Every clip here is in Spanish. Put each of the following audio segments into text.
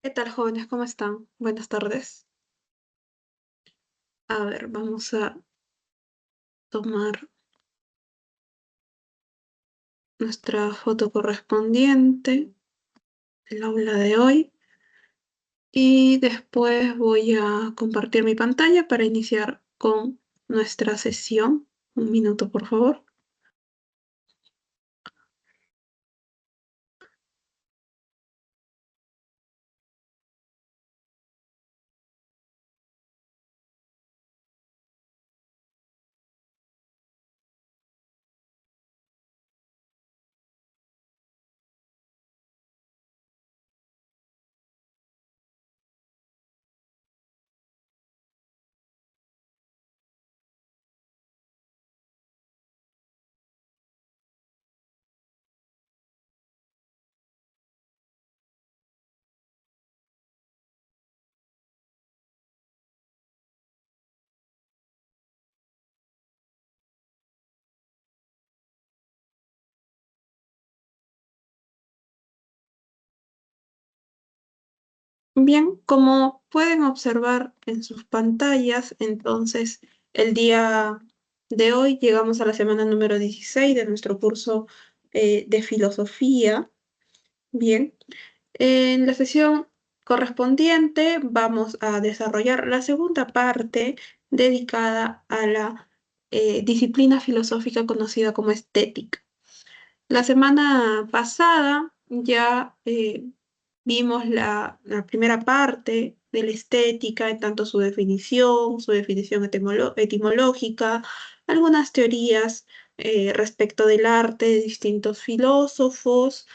¿Qué tal, jóvenes? ¿Cómo están? Buenas tardes. A ver, vamos a tomar nuestra foto correspondiente del aula de hoy y después voy a compartir mi pantalla para iniciar con nuestra sesión. Un minuto, por favor. Bien, como pueden observar en sus pantallas, entonces el día de hoy llegamos a la semana número 16 de nuestro curso de filosofía. Bien. En la sesión correspondiente vamos a desarrollar la segunda parte dedicada a la disciplina filosófica conocida como estética. La semana pasada ya vimos la primera parte de la estética, en tanto su definición etimológica, algunas teorías respecto del arte de distintos filósofos,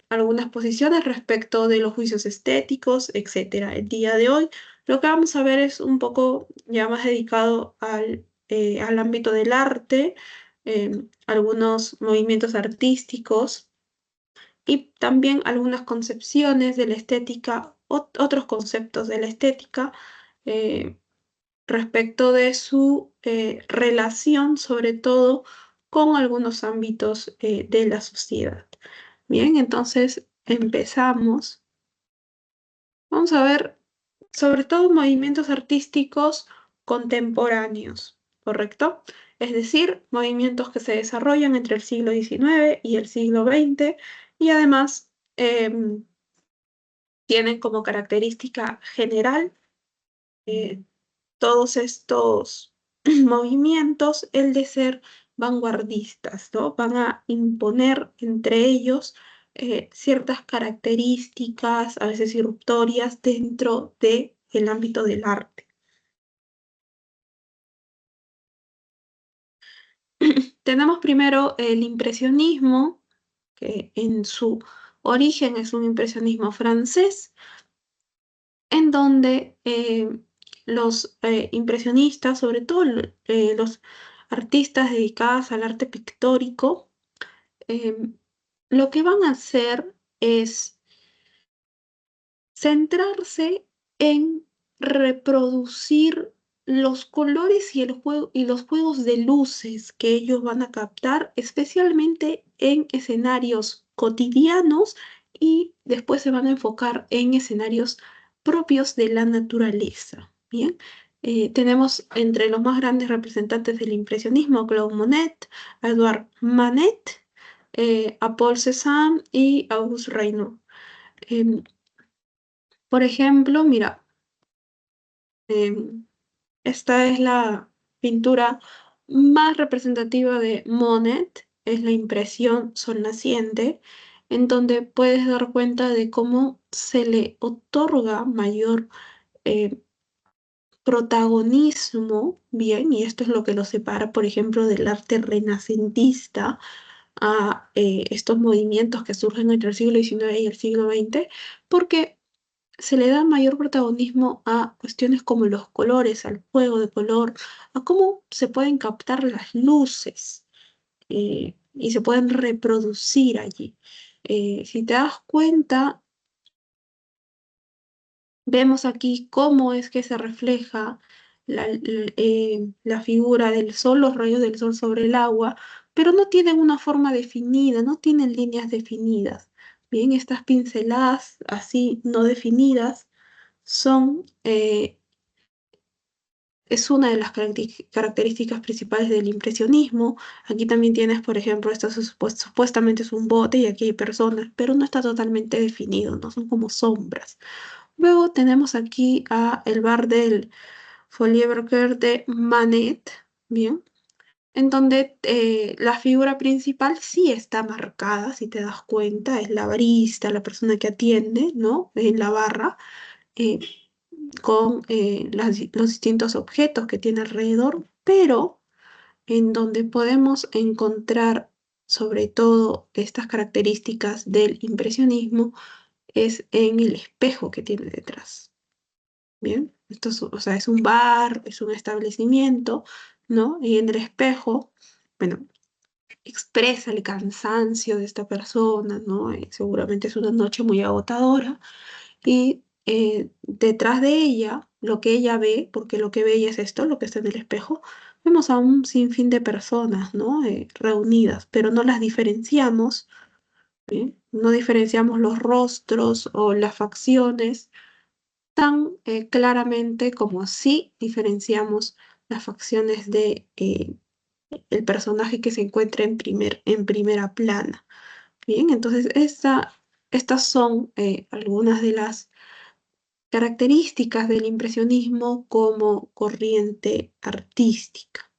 algunas posiciones respecto de los juicios estéticos, etcétera. El día de hoy lo que vamos a ver es un poco ya más dedicado al ámbito del arte, algunos movimientos artísticos y también algunas concepciones de la estética, otros conceptos de la estética eh, respecto de su relación, sobre todo con algunos ámbitos de la sociedad. Bien, entonces empezamos. Vamos a ver sobre todo movimientos artísticos contemporáneos, ¿correcto? Es decir, movimientos que se desarrollan entre el siglo XIX y el siglo XX y además tienen como característica general eh, todos estos movimientos el de ser vanguardistas, ¿no? Van a imponer entre ellos ciertas características, a veces irruptorias, dentro del ámbito del arte. Tenemos primero el impresionismo, que en su origen es un impresionismo francés, en donde los impresionistas, sobre todo los artistas dedicados al arte pictórico, eh, lo que van a hacer es centrarse en reproducir los colores y los juegos de luces que ellos van a captar, especialmente en escenarios cotidianos y después se van a enfocar en escenarios propios de la naturaleza. Bien. Tenemos entre los más grandes representantes del impresionismo Claude Monet, a Edouard Manet, a Paul Cézanne y Auguste Renoir. Em, por ejemplo, mira, em, esta es la pintura más representativa de Monet, es la impresión Sol naciente, en donde puedes dar cuenta de cómo se le otorga mayor eh, protagonismo, bien, y esto es lo que lo separa, por ejemplo, del arte renacentista a estos movimientos que surgen entre el siglo XIX y el siglo XX, porque se le da mayor protagonismo a cuestiones como los colores, al juego de color, a cómo se pueden captar las luces y se pueden reproducir allí. Si te das cuenta, vemos aquí cómo es que se refleja la figura del sol, los rayos del sol sobre el agua, pero no tienen una forma definida, no tienen líneas definidas. Bien, estas pinceladas así no definidas son, es una de las características principales del impresionismo. Aquí también tienes, por ejemplo, esto supuestamente es un bote y aquí hay personas, pero no está totalmente definido, no son como sombras. Luego tenemos aquí a el bar del Folieberger de Manet, bien, en donde la figura principal sí está marcada, si te das cuenta, es la barista, la persona que atiende, ¿no? En la barra, eh, con los distintos objetos que tiene alrededor, pero en donde podemos encontrar sobre todo estas características del impresionismo es en el espejo que tiene detrás. Bien, esto es, o sea, es un bar, es un establecimiento, ¿no? Y en el espejo, bueno, expresa el cansancio de esta persona, ¿no? Seguramente es una noche muy agotadora y detrás de ella, lo que ella ve, porque lo que ve ella es esto, lo que está en el espejo, vemos a un sinfín de personas, ¿no? Reunidas, pero no las diferenciamos, ¿bien? No diferenciamos los rostros o las facciones tan claramente como sí diferenciamos las facciones de el personaje que se encuentra en primera plana. Bien, entonces estas son algunas de las características del impresionismo como corriente artística.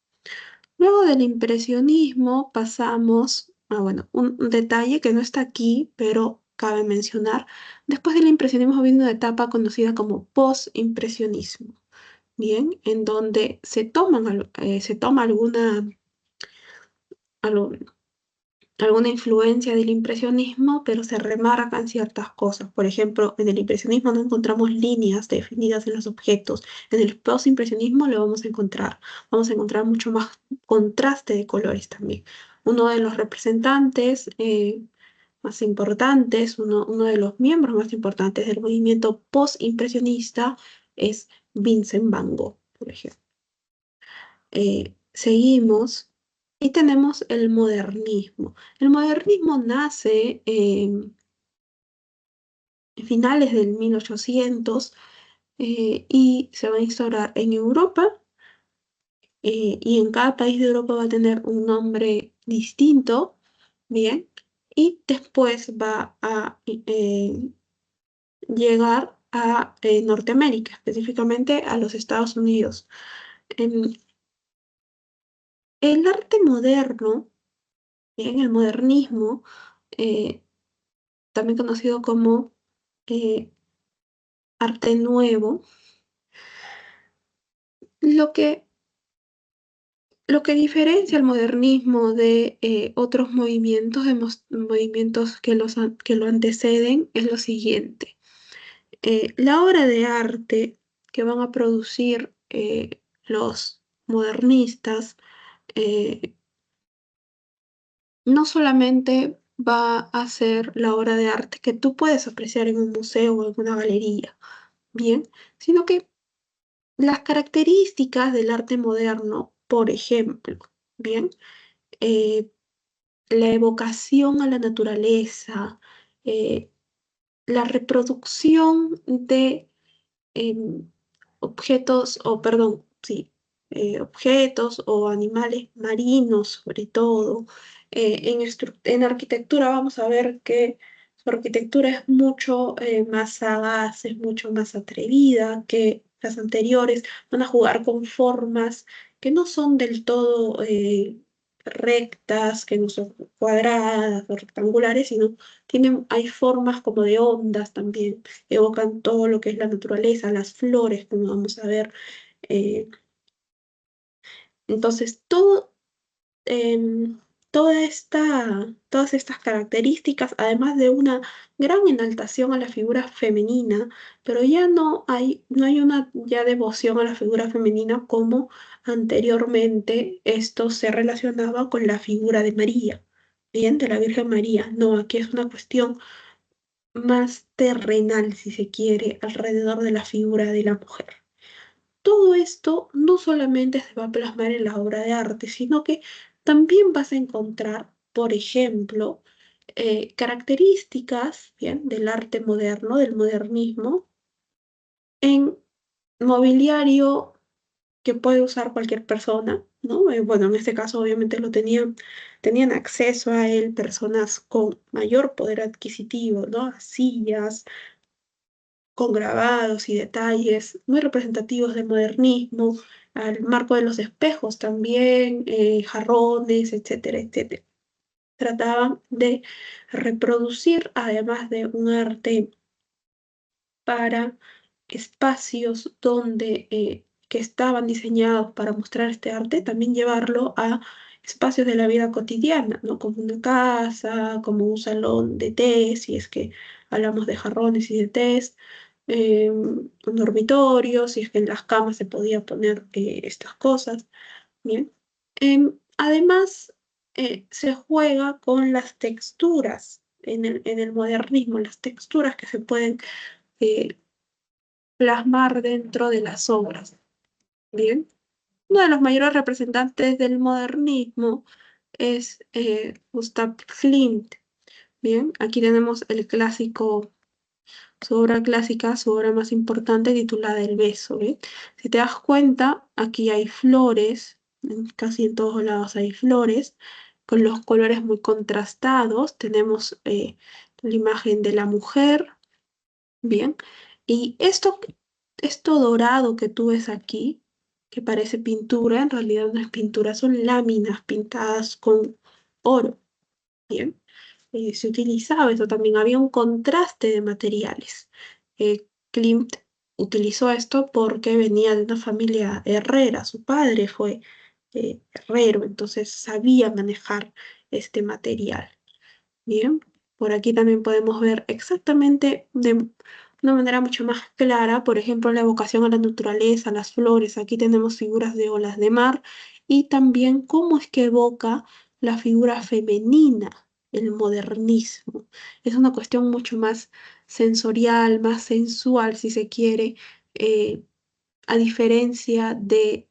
Luego del impresionismo pasamos a, bueno, un detalle que no está aquí, pero cabe mencionar. Después del impresionismo viene una etapa conocida como post-impresionismo, bien, en donde se toma algo- alguna influencia del impresionismo, pero se remarcan ciertas cosas. Por ejemplo, en el impresionismo no encontramos líneas definidas en los objetos. En el postimpresionismo lo vamos a encontrar. Vamos a encontrar mucho más contraste de colores también. Uno de los representantes más importantes, uno de los miembros más importantes del movimiento postimpresionista es Vincent Van Gogh, por ejemplo. Seguimos y tenemos el modernismo. El modernismo nace en finales del 1800 y se va a instaurar en Europa y en cada país de Europa va a tener un nombre distinto, ¿bien? Y después va a llegar a Norteamérica, específicamente a los Estados Unidos. En el arte moderno, en el modernismo, eh, también conocido como eh, arte nuevo, lo que, lo que diferencia el modernismo de otros movimientos, movimientos que lo anteceden, es lo siguiente. La obra de arte que van a producir los modernistas eh, no solamente va a ser la obra de arte que tú puedes apreciar en un museo o en una galería, bien, sino que las características del arte moderno, por ejemplo, bien, eh, la evocación a la naturaleza, eh, la reproducción de em, objetos, o perdón, sí, objetos o animales marinos, sobre todo. En arquitectura vamos a ver que su arquitectura es mucho más sagaz, es mucho más atrevida que las anteriores. Van a jugar con formas que no son del todo rectas, que no son cuadradas o rectangulares, sino hay formas como de ondas también, evocan todo lo que es la naturaleza, las flores, como vamos a ver. eh, entonces, em, todas estas características, además de una gran enaltación a la figura femenina, pero ya no hay una ya devoción a la figura femenina como anteriormente esto se relacionaba con la figura de María, bien, de la Virgen María. No, aquí es una cuestión más terrenal, si se quiere, alrededor de la figura de la mujer. Todo esto no solamente se va a plasmar en la obra de arte, sino que también vas a encontrar, por ejemplo, características, bien, del arte moderno, del modernismo, en mobiliario que puede usar cualquier persona, ¿no? Bueno, en este caso obviamente tenían acceso a él personas con mayor poder adquisitivo, ¿no? A sillas con grabados y detalles muy representativos del modernismo, al marco de los espejos también, jarrones, etcétera, etcétera. Trataban de reproducir, además de un arte para espacios donde que estaban diseñados para mostrar este arte, también llevarlo a espacios de la vida cotidiana, ¿no? Como una casa, como un salón de té, si es que hablamos de jarrones y de tés, un dormitorio, si es que en las camas se podía poner estas cosas, ¿bien? Además, se juega con las texturas en el modernismo, las texturas que se pueden eh, plasmar dentro de las obras. Bien, uno de los mayores representantes del modernismo es Gustav Klimt. Bien, aquí tenemos el clásico, su obra clásica, su obra más importante titulada El beso. ¿Bien? Si te das cuenta, aquí hay flores, casi en todos lados hay flores, con los colores muy contrastados. Tenemos la imagen de la mujer. Bien, y esto dorado que tú ves aquí, que parece pintura, en realidad no es pintura, son láminas pintadas con oro. Bien, se utilizaba eso también, había un contraste de materiales. Klimt utilizó esto porque venía de una familia herrera, su padre fue herrero, entonces sabía manejar este material. Bien, por aquí también podemos ver exactamente de una manera mucho más clara, por ejemplo, la evocación a la naturaleza, las flores. Aquí tenemos figuras de olas de mar y también cómo es que evoca la figura femenina, el modernismo. Es una cuestión mucho más sensorial, más sensual, si se quiere, eh, a diferencia de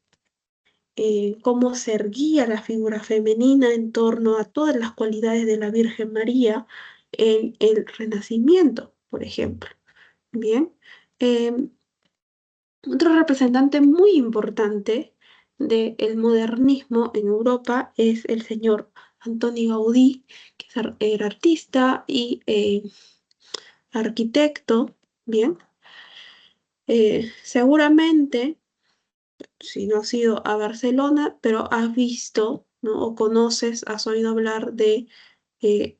cómo se erguía la figura femenina en torno a todas las cualidades de la Virgen María en el Renacimiento, por ejemplo. Bien. Em, Otro representante muy importante del modernismo en Europa es el señor Antoni Gaudí, que era artista y arquitecto. Bien. Seguramente si no has ido a Barcelona, pero has visto, ¿no? O conoces, has oído hablar de eh,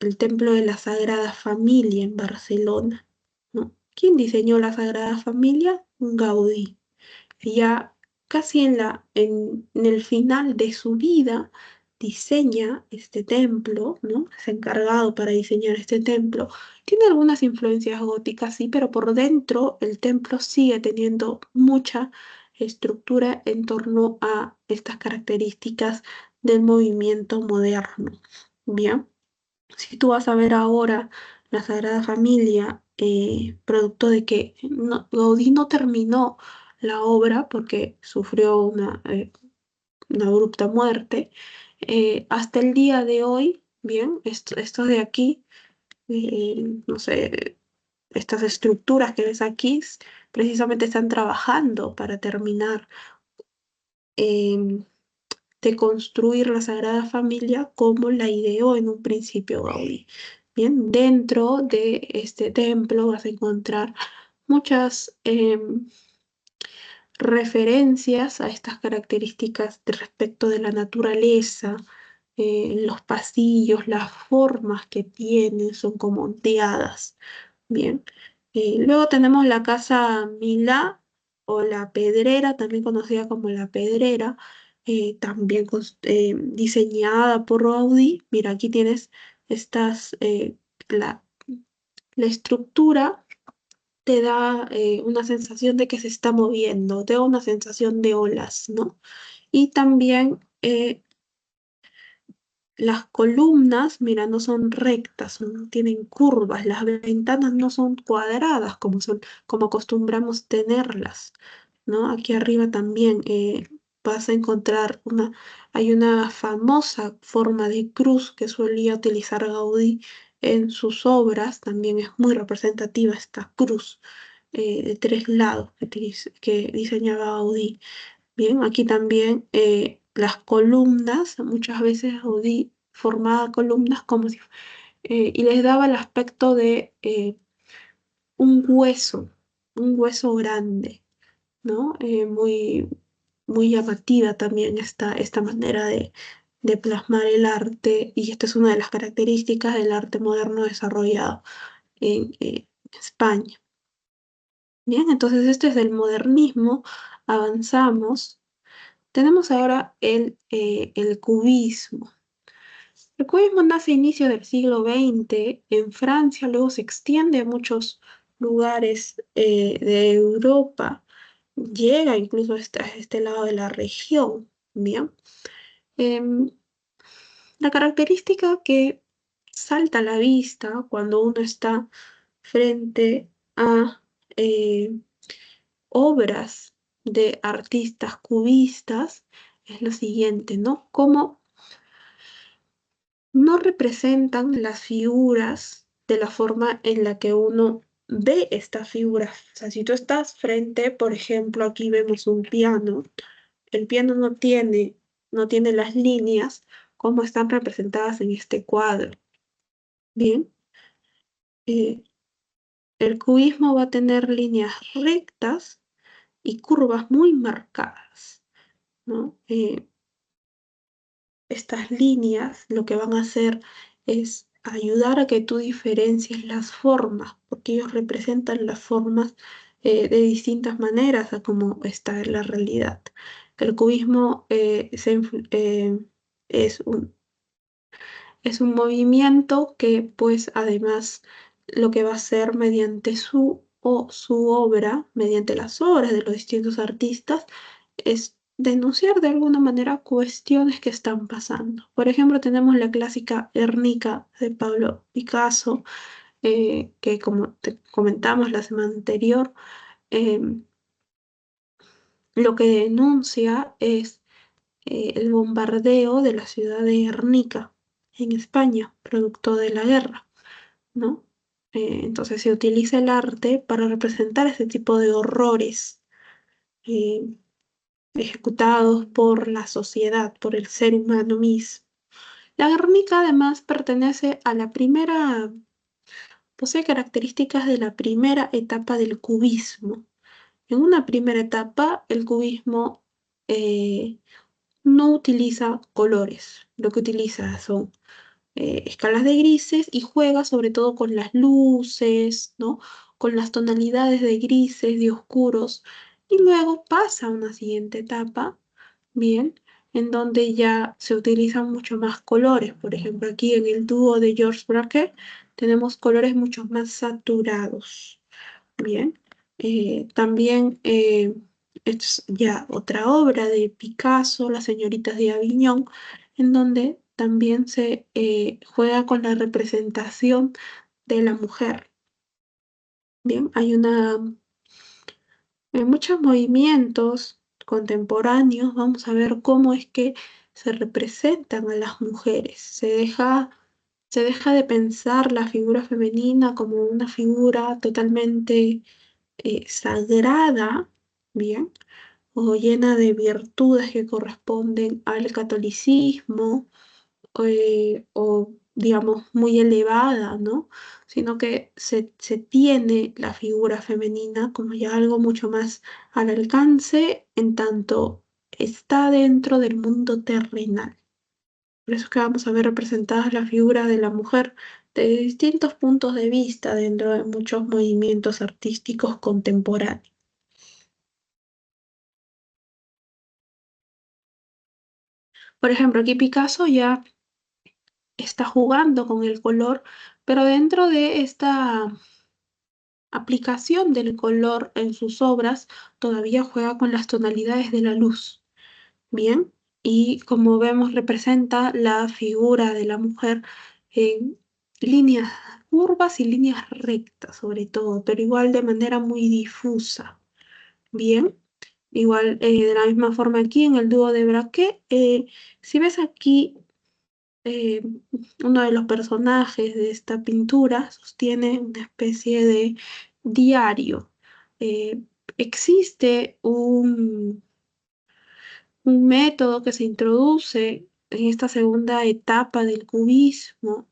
el Templo de la Sagrada Familia en Barcelona, ¿no? ¿Quién diseñó la Sagrada Familia? Gaudí. Ya casi en el final de su vida diseña este templo, ¿no? Es encargado para diseñar este templo. Tiene algunas influencias góticas, sí, pero por dentro el templo sigue teniendo mucha estructura en torno a estas características del movimiento moderno. Bien, si tú vas a ver ahora la Sagrada Familia, producto de que Gaudí no terminó la obra porque sufrió una abrupta muerte, hasta el día de hoy, bien, esto de aquí, no sé, estas estructuras que ves aquí, precisamente están trabajando para terminar em, de construir la Sagrada Familia como la ideó en un principio Gaudí. Bien, dentro de este templo vas a encontrar muchas referencias a estas características respecto de la naturaleza, los pasillos, las formas que tienen son como ondeadas. Bien. Luego tenemos la casa Milá o la Pedrera, también conocida como la Pedrera, también diseñada por Gaudí. Mira, aquí tienes estas, la estructura te da una sensación de que se está moviendo, te da una sensación de olas, ¿no? Y también las columnas, mira, no son rectas, tienen curvas, las ventanas no son cuadradas como acostumbramos tenerlas, ¿no? Aquí arriba también vas a encontrar hay una famosa forma de cruz que solía utilizar Gaudí en sus obras, también es muy representativa esta cruz de tres lados que diseñaba Gaudí. Bien, aquí también las columnas, muchas veces Gaudí formaba columnas como si, y les daba el aspecto de un hueso, un hueso grande, ¿no? Muy llamativa también esta manera de plasmar el arte, y esta es una de las características del arte moderno desarrollado en España. Bien, entonces este es el modernismo, avanzamos. Tenemos ahora el cubismo. El cubismo nace a inicios del siglo XX en Francia, luego se extiende a muchos lugares de Europa, llega incluso a este lado de la región. Bien. Em, la característica que salta a la vista cuando uno está frente a eh, obras de artistas cubistas es lo siguiente, ¿no? Cómo no representan las figuras de la forma en la que uno ve estas figuras. O sea, si tú estás frente, por ejemplo, aquí vemos un piano, el piano no tiene las líneas como están representadas en este cuadro. Bien, eh, el cubismo va a tener líneas rectas y curvas muy marcadas, ¿no? Estas líneas lo que van a hacer es ayudar a que tú diferencies las formas, porque ellos representan las formas de distintas maneras a como está en la realidad. El cubismo es un movimiento que pues además lo que va a hacer mediante su obra, mediante las obras de los distintos artistas, es denunciar de alguna manera cuestiones que están pasando. Por ejemplo, tenemos la clásica Guernica de Pablo Picasso, que como te comentamos la semana anterior, eh, lo que denuncia es el bombardeo de la ciudad de Guernica en España, producto de la guerra, ¿no? Entonces se utiliza el arte para representar ese tipo de horrores eh, ejecutados por la sociedad, por el ser humano mismo. La Guernica además pertenece a posee características de la primera etapa del cubismo. En una primera etapa, el cubismo no utiliza colores, lo que utiliza son escalas de grises y juega sobre todo con las luces, ¿no? Con las tonalidades de grises, de oscuros, y luego pasa a una siguiente etapa, bien, en donde ya se utilizan mucho más colores. Por ejemplo, aquí en el dúo de Georges Braque tenemos colores mucho más saturados. Bien, también es ya otra obra de Picasso, Las señoritas de Aviñón, en donde también se juega con la representación de la mujer. Bien, hay muchos movimientos contemporáneos. Vamos a ver cómo es que se representan a las mujeres. Se deja de pensar la figura femenina como una figura totalmente sagrada, bien, o llena de virtudes que corresponden al catolicismo, o digamos muy elevada, ¿no? Sino que se tiene la figura femenina como ya algo mucho más al alcance en tanto está dentro del mundo terrenal. Por eso es que vamos a ver representadas la figura de la mujer de distintos puntos de vista dentro de muchos movimientos artísticos contemporáneos. Por ejemplo, aquí Picasso ya está jugando con el color, pero dentro de esta aplicación del color en sus obras todavía juega con las tonalidades de la luz. Bien, y como vemos representa la figura de la mujer en líneas curvas y líneas rectas sobre todo, pero igual de manera muy difusa. Bien. Igual, de la misma forma aquí en el dúo de Braque, si ves aquí, eh, uno de los personajes de esta pintura sostiene una especie de diario. Eh, Existe un método que se introduce en esta segunda etapa del cubismo,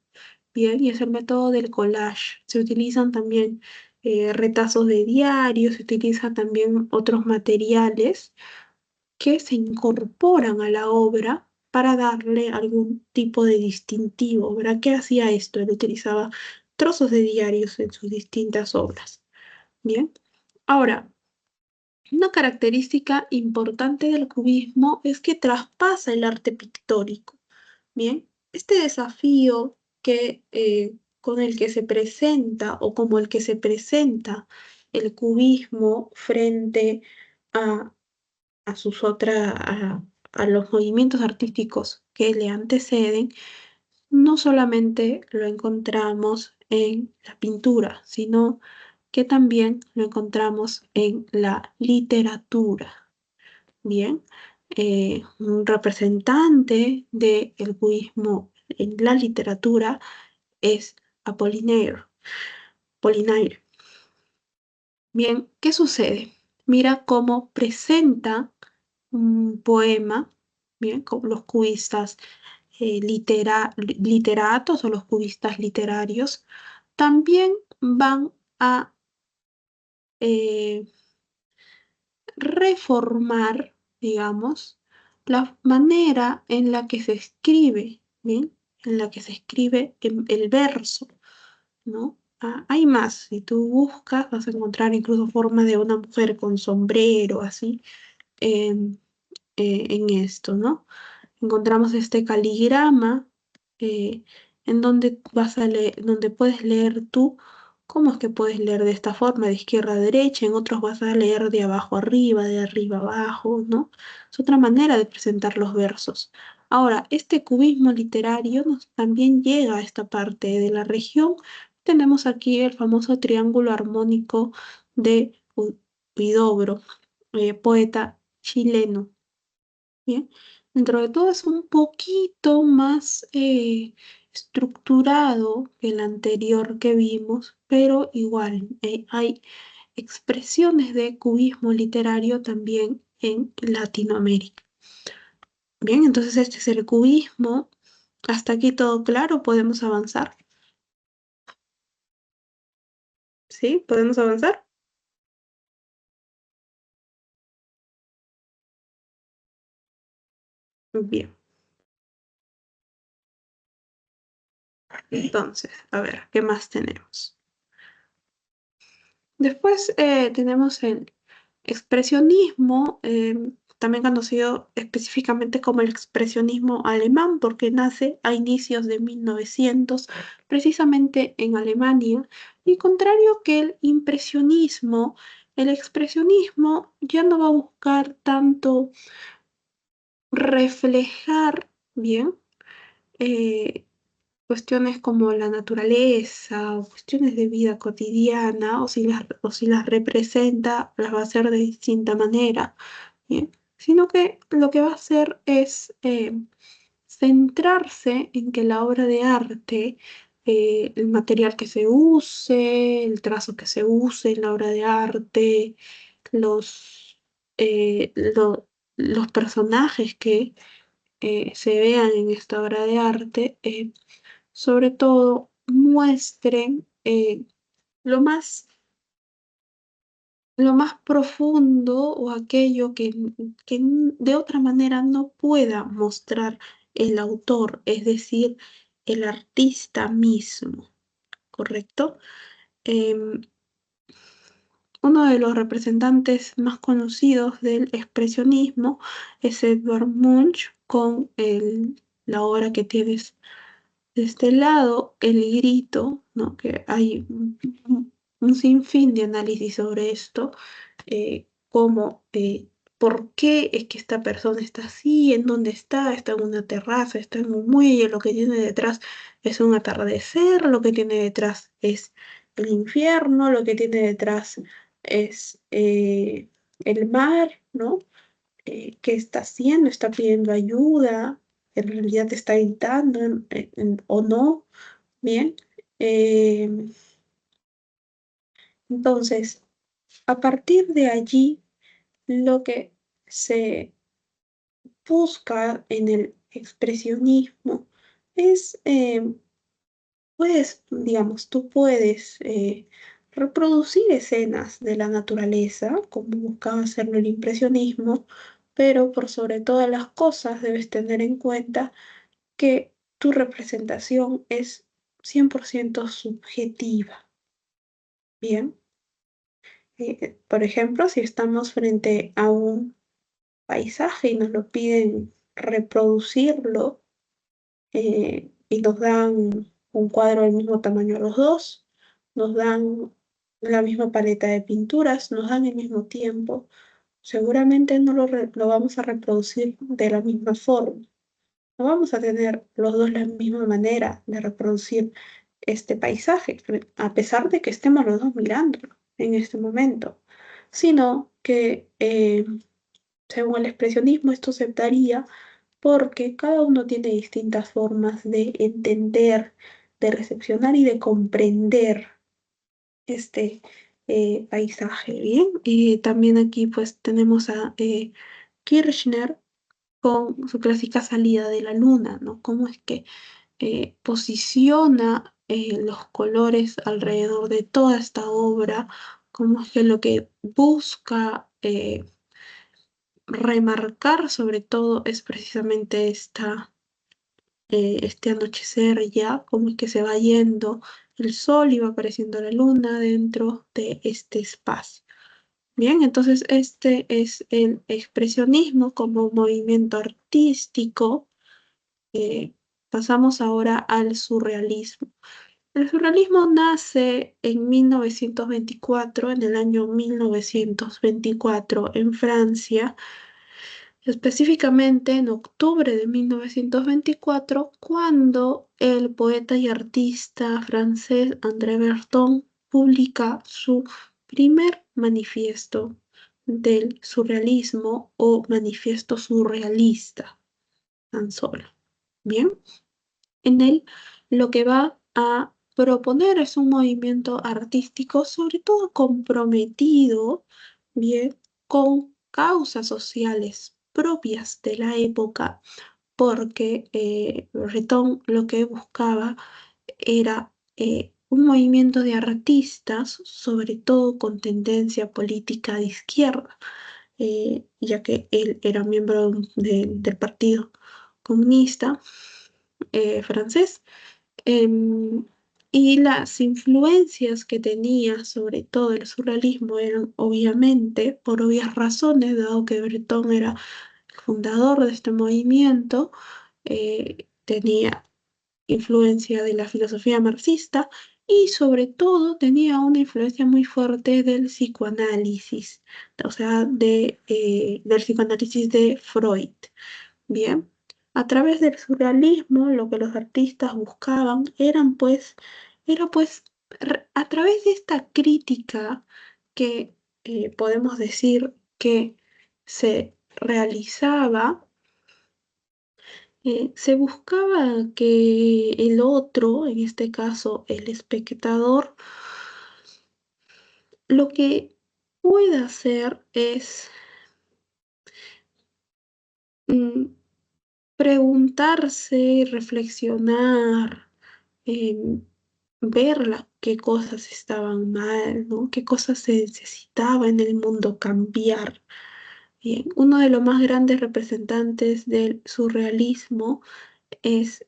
bien, y es el método del collage. Se utilizan también retazos de diarios, se utilizan también otros materiales que se incorporan a la obra para darle algún tipo de distintivo, ¿verdad? ¿Qué hacía esto? Él utilizaba trozos de diarios en sus distintas obras. Bien. Ahora, una característica importante del cubismo es que traspasa el arte pictórico. Bien, este desafío con el que se presenta o como el que se presenta el cubismo frente a, a los movimientos artísticos que le anteceden, no solamente lo encontramos en la pintura, sino que también lo encontramos en la literatura. Bien, un representante del budismo en la literatura es Apollinaire. Apollinaire. Bien, ¿qué sucede? Mira cómo presenta un poema, bien, como los cubistas literatos o los cubistas literarios también van a eh, reformar, digamos, la manera en la que se escribe, ¿bien? En la que se escribe el verso, ¿no? Hay más, si tú buscas vas a encontrar incluso forma de una mujer con sombrero, así, em, en esto, ¿no? Encontramos este caligrama, eh, en donde donde puedes leer tú cómo es que puedes leer de esta forma, de izquierda a derecha, en otros vas a leer de abajo a arriba, de arriba a abajo, ¿no? Es otra manera de presentar los versos. Ahora, este cubismo literario también llega a esta parte de la región. Tenemos aquí el famoso triángulo armónico de Huidobro, poeta chileno. Bien, dentro de todo es un poquito más estructurado que el anterior que vimos, pero igual hay expresiones de cubismo literario también en Latinoamérica. Bien, entonces este es el cubismo. Hasta aquí todo claro, podemos avanzar. ¿Sí? ¿Podemos avanzar? Bien, entonces, a ver, ¿qué más tenemos? Después tenemos el expresionismo, también conocido específicamente como el expresionismo alemán, porque nace a inicios de 1900, precisamente en Alemania. Y contrario que el expresionismo ya no va a buscar tanto reflejar, bien, eh, cuestiones como la naturaleza o cuestiones de vida cotidiana, o si las representa, las va a hacer de distinta manera, ¿bien? Sino que lo que va a hacer es centrarse en que la obra de arte, el material que se use, el trazo que se use en la obra de arte, los, eh, lo- los personajes que se vean en esta obra de arte, sobre todo muestren lo más, lo más profundo o aquello que de otra manera no pueda mostrar el autor, es decir, el artista mismo, ¿correcto? Em, Uno de los representantes más conocidos del expresionismo es Edvard Munch con la obra que tienes de este lado, el grito, ¿no? Que hay un sinfín de análisis sobre esto, como por qué es que esta persona está así, en dónde está en una terraza, está en un muelle, lo que tiene detrás es un atardecer, lo que tiene detrás es el infierno, lo que tiene detrás es el mar, ¿no? ¿Qué está haciendo? ¿Está pidiendo ayuda? ¿En realidad está gritando o no? Bien. Eh, entonces, a partir de allí, lo que se busca en el expresionismo es, digamos, tú puedes reproducir escenas de la naturaleza, como buscaba hacerlo el impresionismo, pero por sobre todas las cosas debes tener en cuenta que tu representación es 100% subjetiva. Bien. Por ejemplo, si estamos frente a un paisaje y nos lo piden reproducirlo, y nos dan un cuadro del mismo tamaño a los dos, nos dan la misma paleta de pinturas, nos dan el mismo tiempo, seguramente no lo vamos a reproducir de la misma forma. No vamos a tener los dos la misma manera de reproducir este paisaje, a pesar de que estemos los dos mirándolo en este momento, sino que según el expresionismo esto se daría porque cada uno tiene distintas formas de entender, de recepcionar y de comprender este paisaje. Bien, también aquí pues tenemos a Kirchner con su clásica salida de la luna, ¿no? Cómo es que posiciona los colores alrededor de toda esta obra, cómo es que lo que busca remarcar sobre todo es precisamente este anochecer ya, cómo es que se va yendo el sol y va apareciendo la luna dentro de este espacio. Bien, entonces este es el expresionismo como movimiento artístico. Eh, Pasamos ahora al surrealismo. El surrealismo nace en 1924, en el año 1924, en Francia, específicamente en octubre de 1924, cuando el poeta y artista francés André Breton publica su primer manifiesto del surrealismo o manifiesto surrealista, tan solo. Bien. En él lo que va a proponer es un movimiento artístico, sobre todo comprometido, bien, con causas sociales propias de la época, porque Breton lo que buscaba era un movimiento de artistas, sobre todo con tendencia política de izquierda, ya que él era miembro del Partido Comunista francés. Em, y las influencias que tenía sobre todo el surrealismo eran obviamente, por obvias razones, dado que Breton era el fundador de este movimiento, tenía influencia de la filosofía marxista y sobre todo tenía una influencia muy fuerte del psicoanálisis, o sea, del psicoanálisis de Freud. Bien, a través del surrealismo lo que los artistas buscaban era pues a través de esta crítica que podemos decir que se realizaba, se buscaba que el otro, en este caso el espectador, lo que pueda hacer es mm, preguntarse, reflexionar, ver qué cosas estaban mal, ¿no? Qué cosas se necesitaba en el mundo cambiar. Bien, uno de los más grandes representantes del surrealismo es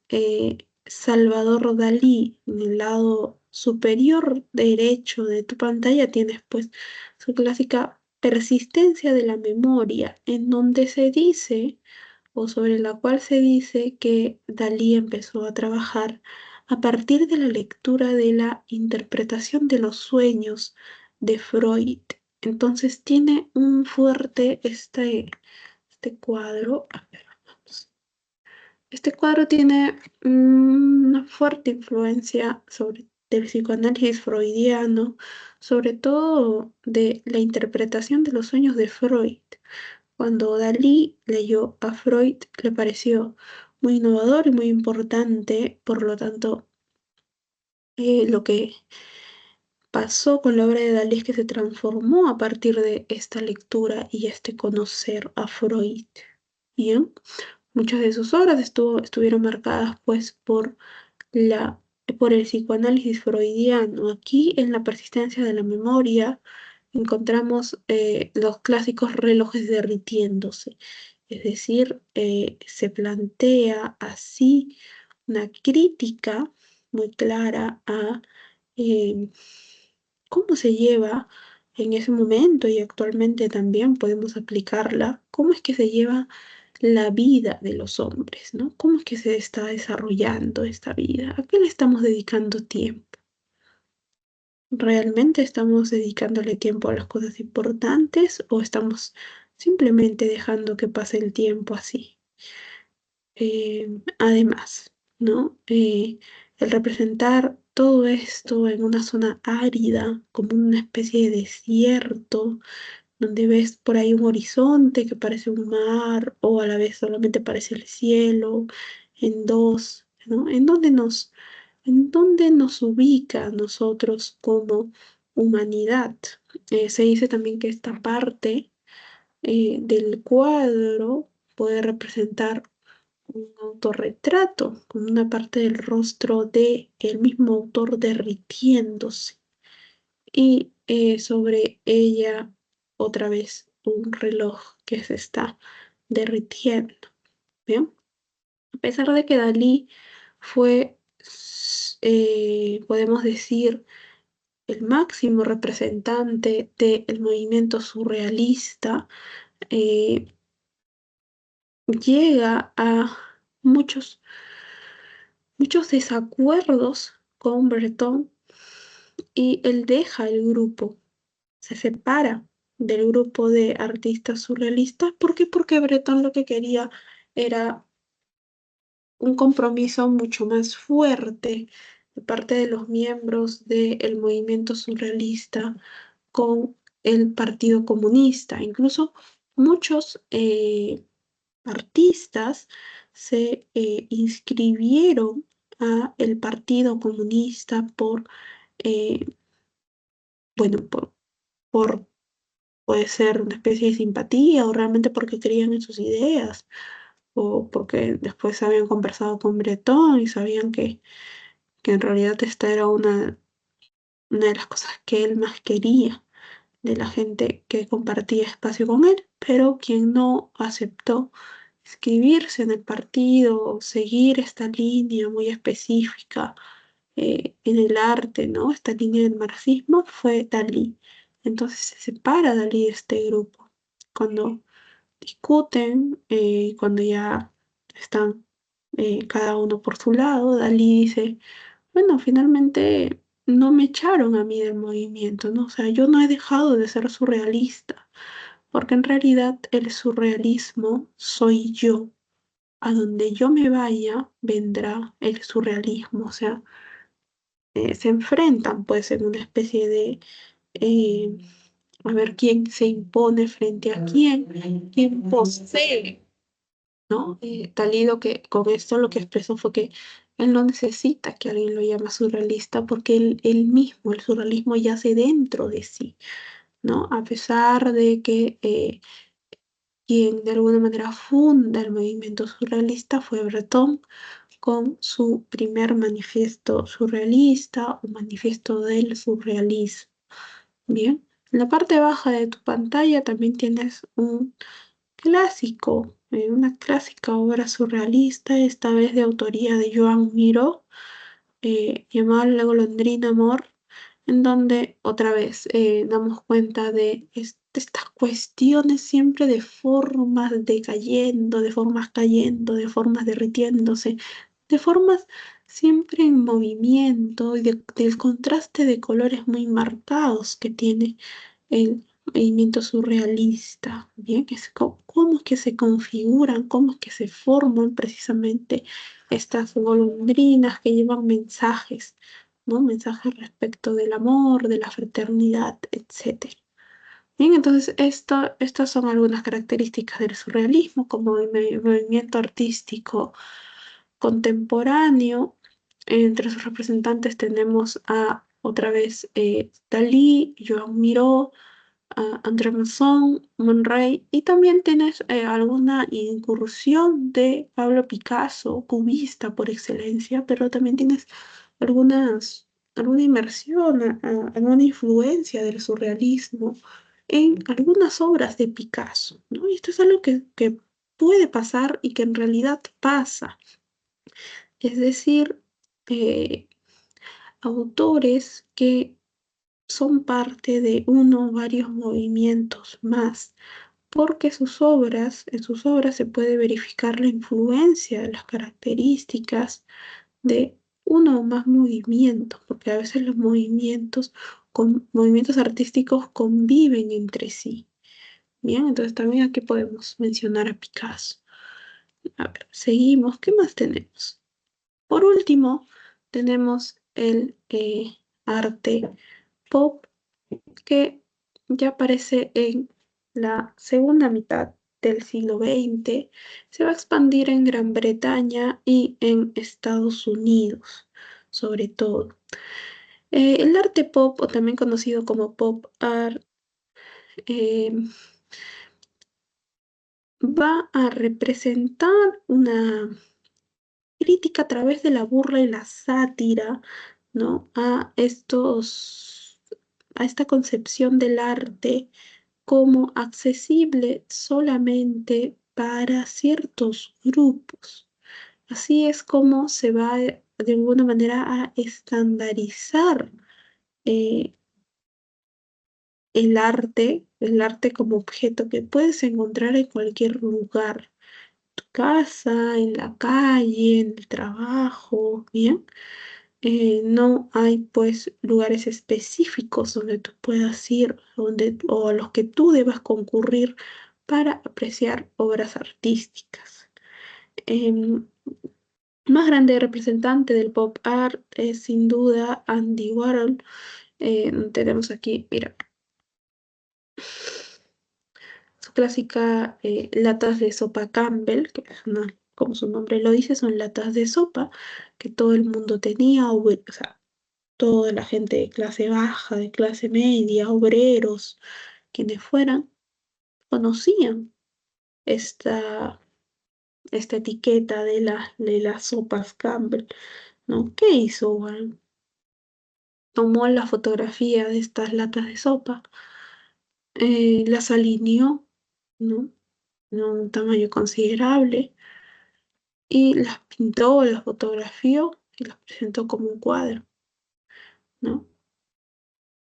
Salvador Dalí. En el lado superior derecho de tu pantalla tienes pues su clásica persistencia de la memoria, en donde se dice o sobre la cual se dice que Dalí empezó a trabajar a partir de la lectura de la interpretación de los sueños de Freud. Entonces tiene un fuerte este cuadro. A ver, vamos. Este cuadro tiene una fuerte influencia sobre del psicoanálisis freudiano, sobre todo de la interpretación de los sueños de Freud. Cuando Dalí leyó a Freud, le pareció muy innovador y muy importante, por lo tanto, lo que pasó con la obra de Dalí es que se transformó a partir de esta lectura y este conocer a Freud. Bien, muchas de sus obras estuvieron marcadas pues la, por el psicoanálisis freudiano. Aquí en la persistencia de la memoria encontramos los clásicos relojes derritiéndose, es decir, se plantea así una crítica muy clara a eh, cómo se lleva en ese momento y actualmente también podemos aplicarla, cómo es que se lleva la vida de los hombres, ¿no? ¿Cómo es que se está desarrollando esta vida? ¿A qué le estamos dedicando tiempo? ¿Realmente estamos dedicándole tiempo a las cosas importantes o estamos simplemente dejando que pase el tiempo así? Además, ¿no? El representar todo esto en una zona árida, como una especie de desierto, donde ves por ahí un horizonte que parece un mar o a la vez solamente parece el cielo, en dos, ¿no? En dónde nos ubica a nosotros como humanidad? Se dice también que esta parte del cuadro puede representar un autorretrato, con una parte del rostro de el mismo autor derritiéndose y sobre ella otra vez un reloj que se está derritiendo. ¿Bien? A pesar de que Dalí fue, podemos decir, el máximo representante del movimiento surrealista, eh, llega a muchos, muchos desacuerdos con Breton y él deja el grupo, se separa del grupo de artistas surrealistas. ¿Por qué? Porque Breton lo que quería era un compromiso mucho más fuerte de parte de los miembros del movimiento surrealista con el Partido Comunista. Incluso muchos artistas se inscribieron a el Partido Comunista eh, bueno, por puede ser una especie de simpatía o realmente porque creían en sus ideas o porque después habían conversado con Breton y sabían que en realidad esta era una de las cosas que él más quería de la gente que compartía espacio con él, pero quien no aceptó inscribirse en el partido o seguir esta línea muy específica en el arte, ¿no? Esta línea del marxismo fue Dalí. Entonces se separa Dalí de este grupo. Cuando discuten, cuando ya están cada uno por su lado, Dalí dice, bueno, finalmente no me echaron a mí del movimiento, ¿no? O sea, yo no he dejado de ser surrealista, porque en realidad el surrealismo soy yo. A donde yo me vaya, vendrá el surrealismo. O sea, se enfrentan pues en una especie de eh, a ver quién se impone frente a quién posee, ¿no? Dalí lo que con esto lo que expresó fue que él no necesita que alguien lo llame surrealista porque él mismo, el surrealismo yace dentro de sí, ¿no? A pesar de que quien de alguna manera funda el movimiento surrealista fue Breton con su primer manifiesto surrealista o manifiesto del surrealismo. Bien, en la parte baja de tu pantalla también tienes un clásico, una clásica obra surrealista, esta vez de autoría de Joan Miró, llamada La golondrina amor, en donde otra vez damos cuenta de estas cuestiones siempre de formas decayendo, de formas cayendo, de formas derritiéndose, de formas siempre en movimiento y del contraste de colores muy marcados que tiene el movimiento surrealista. Bien, cómo es que se configuran, cómo es que se forman precisamente estas golondrinas que llevan mensajes, ¿no? Mensajes respecto del amor, de la fraternidad, etc. Bien, entonces estas son algunas características del surrealismo como movimiento artístico contemporáneo. Entre sus representantes tenemos a otra vez Dalí, Joan Miró, a André Masson, Man Ray, y también tienes alguna incursión de Pablo Picasso, cubista por excelencia, pero también tienes alguna inmersión, alguna influencia del surrealismo en algunas obras de Picasso, ¿no? Y esto es algo que puede pasar y que en realidad pasa. Es decir, eh, autores que son parte de uno o varios movimientos más, porque en sus obras se puede verificar la influencia, las características de uno o más movimientos, porque a veces los movimientos artísticos conviven entre sí. Bien, entonces también aquí podemos mencionar a Picasso. A ver, seguimos. ¿Qué más tenemos? Por último, tenemos el arte pop que ya aparece en la segunda mitad del siglo XX, se va a expandir en Gran Bretaña y en Estados Unidos, sobre todo. El arte pop, o también conocido como pop art, eh, va a representar una crítica a través de la burla y la sátira, ¿no? A esta concepción del arte como accesible solamente para ciertos grupos. Así es como se va de alguna manera a estandarizar eh, el arte como objeto que puedes encontrar en cualquier lugar, tu casa, en la calle, en el trabajo, ¿bien? No hay pues lugares específicos donde tú puedas ir o a los que tú debas concurrir para apreciar obras artísticas. Em, Más grande representante del pop art es sin duda Andy Warhol. Tenemos aquí, mira, su clásica latas de sopa Campbell, que es como su nombre lo dice, son latas de sopa que todo el mundo tenía, o sea, toda la gente de clase baja, de clase media, obreros, quienes fueran, conocían esta, esta etiqueta de las sopas Campbell, ¿no? ¿Qué hizo? Bueno, tomó la fotografía de estas latas de sopa, las alineó, ¿no? En un tamaño considerable y las pintó, las fotografió y las presentó como un cuadro, ¿no?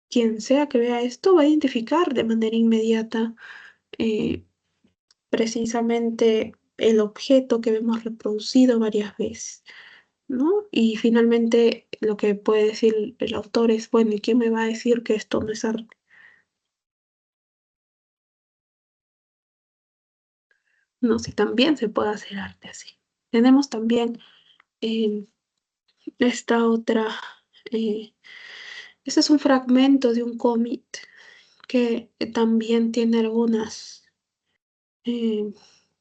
Quien sea que vea esto va a identificar de manera inmediata eh, precisamente el objeto que vemos reproducido varias veces, ¿no? Y finalmente lo que puede decir el autor es, bueno, ¿y quién me va a decir que esto no es arte? No, si también se puede hacer arte así. Tenemos también eh, esta otra, eh, este es un fragmento de un cómic que también tiene eh,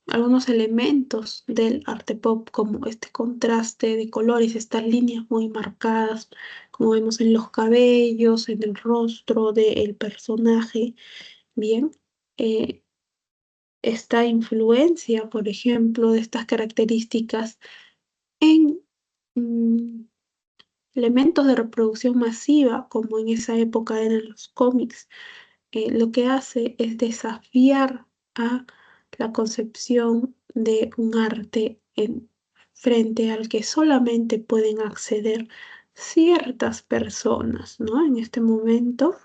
algunos elementos del arte pop, como este contraste de colores, estas líneas muy marcadas, como vemos en los cabellos, en el rostro del personaje. Bien, Eh, esta influencia, por ejemplo, de estas características en mm, elementos de reproducción masiva, como en esa época eran los cómics, lo que hace es desafiar a la concepción de un arte frente al que solamente pueden acceder ciertas personas, ¿no? En este momento,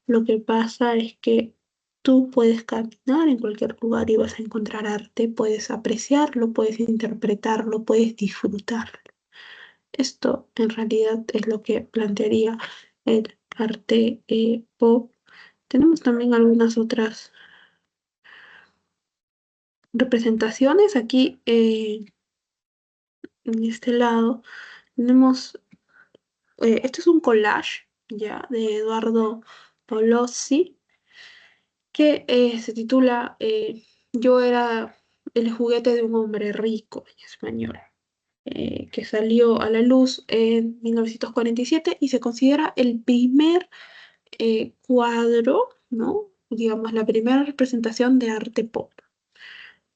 lo que pasa es que tú puedes caminar en cualquier lugar y vas a encontrar arte, puedes apreciarlo, puedes interpretarlo, puedes disfrutarlo. Esto en realidad es lo que plantearía el arte pop. Tenemos también algunas otras representaciones. Aquí en este lado tenemos este es un collage, ya, de Eduardo Polozzi, que se titula Yo era el juguete de un hombre rico en español, que salió a la luz en 1947 y se considera el primer cuadro, ¿no? Digamos, la primera representación de arte pop.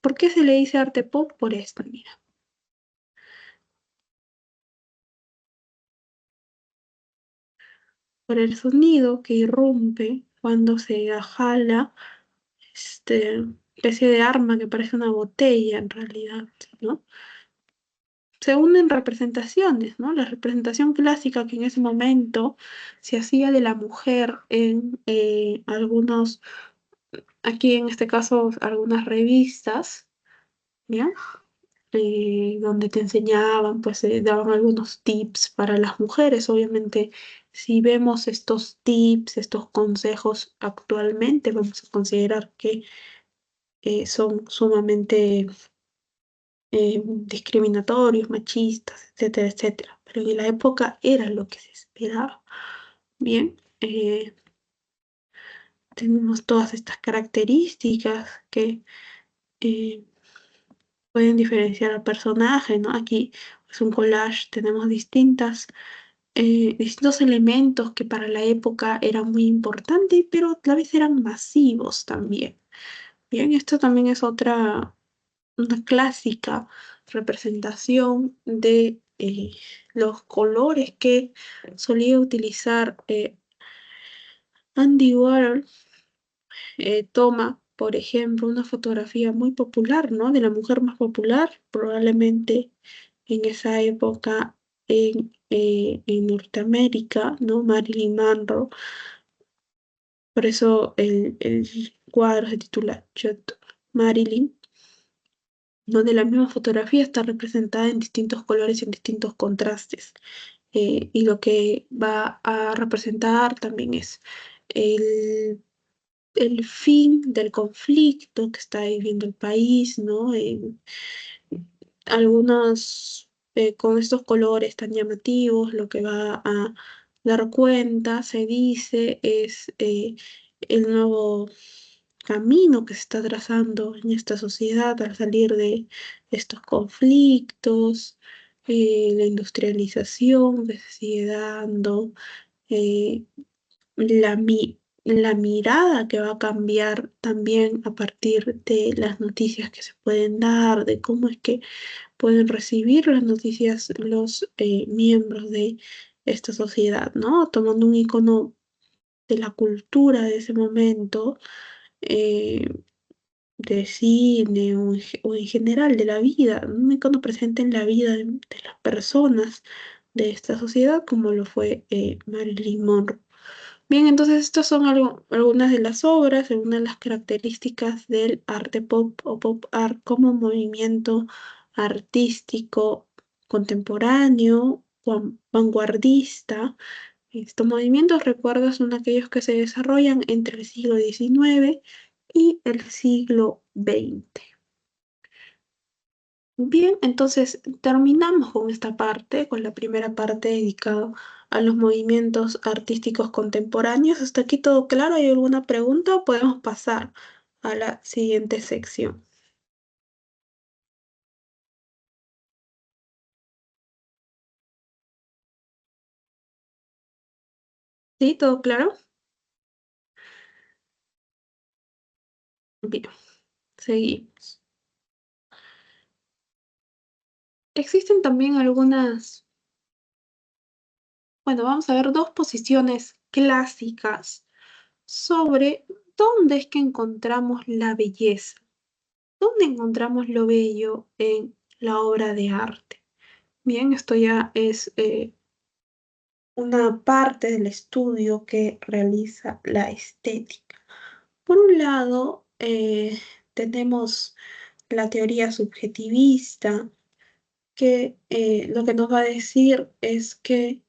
¿Por qué se le dice arte pop? Por esto, mira. Por el sonido que irrumpe cuando se jala especie de arma que parece una botella en realidad, ¿no? Se unen representaciones, ¿no? La representación clásica que en ese momento se hacía de la mujer en algunos, aquí en este caso, algunas revistas, ¿ya? Donde te enseñaban, pues daban algunos tips para las mujeres. Obviamente, si vemos estos tips, estos consejos actualmente, vamos a considerar que son sumamente discriminatorios, machistas, etcétera, etcétera. Pero en la época era lo que se esperaba. Bien, tenemos todas estas características que eh, pueden diferenciar al personaje, ¿no? Aquí es un collage, tenemos distintos elementos que para la época eran muy importantes, pero a la vez eran masivos también. Bien, esto también es una clásica representación de los colores que solía utilizar Andy Warhol. Toma, por ejemplo, una fotografía muy popular, ¿no? De la mujer más popular, probablemente en esa época en Norteamérica, ¿no? Marilyn Monroe. Por eso el cuadro se titula Shot Marilyn, donde la misma fotografía está representada en distintos colores y en distintos contrastes. Y lo que va a representar también es el, el fin del conflicto que está viviendo el país, ¿no? Algunos con estos colores tan llamativos, lo que va a dar cuenta, se dice, es el nuevo camino que se está trazando en esta sociedad al salir de estos conflictos, la industrialización que se sigue dando, eh, la mirada que va a cambiar también a partir de las noticias que se pueden dar, de cómo es que pueden recibir las noticias los miembros de esta sociedad, ¿no? Tomando un icono de la cultura de ese momento, eh, de cine o en general de la vida, un icono presente en la vida de las personas de esta sociedad, como lo fue Marilyn Monroe. Bien, entonces estas son algunas de las obras, algunas de las características del arte pop o pop art como movimiento artístico contemporáneo, vanguardista. Estos movimientos, recuerda, son aquellos que se desarrollan entre el siglo XIX y el siglo XX. Bien, entonces terminamos con esta parte, con la primera parte dedicada a los movimientos artísticos contemporáneos. ¿Hasta aquí todo claro? ¿Hay alguna pregunta o podemos pasar a la siguiente sección? ¿Sí? ¿Todo claro? Bien, seguimos. Existen también bueno, vamos a ver dos posiciones clásicas sobre dónde es que encontramos la belleza, dónde encontramos lo bello en la obra de arte. Bien, esto ya es una parte del estudio que realiza la estética. Por un lado, tenemos la teoría subjetivista, que lo que nos va a decir es que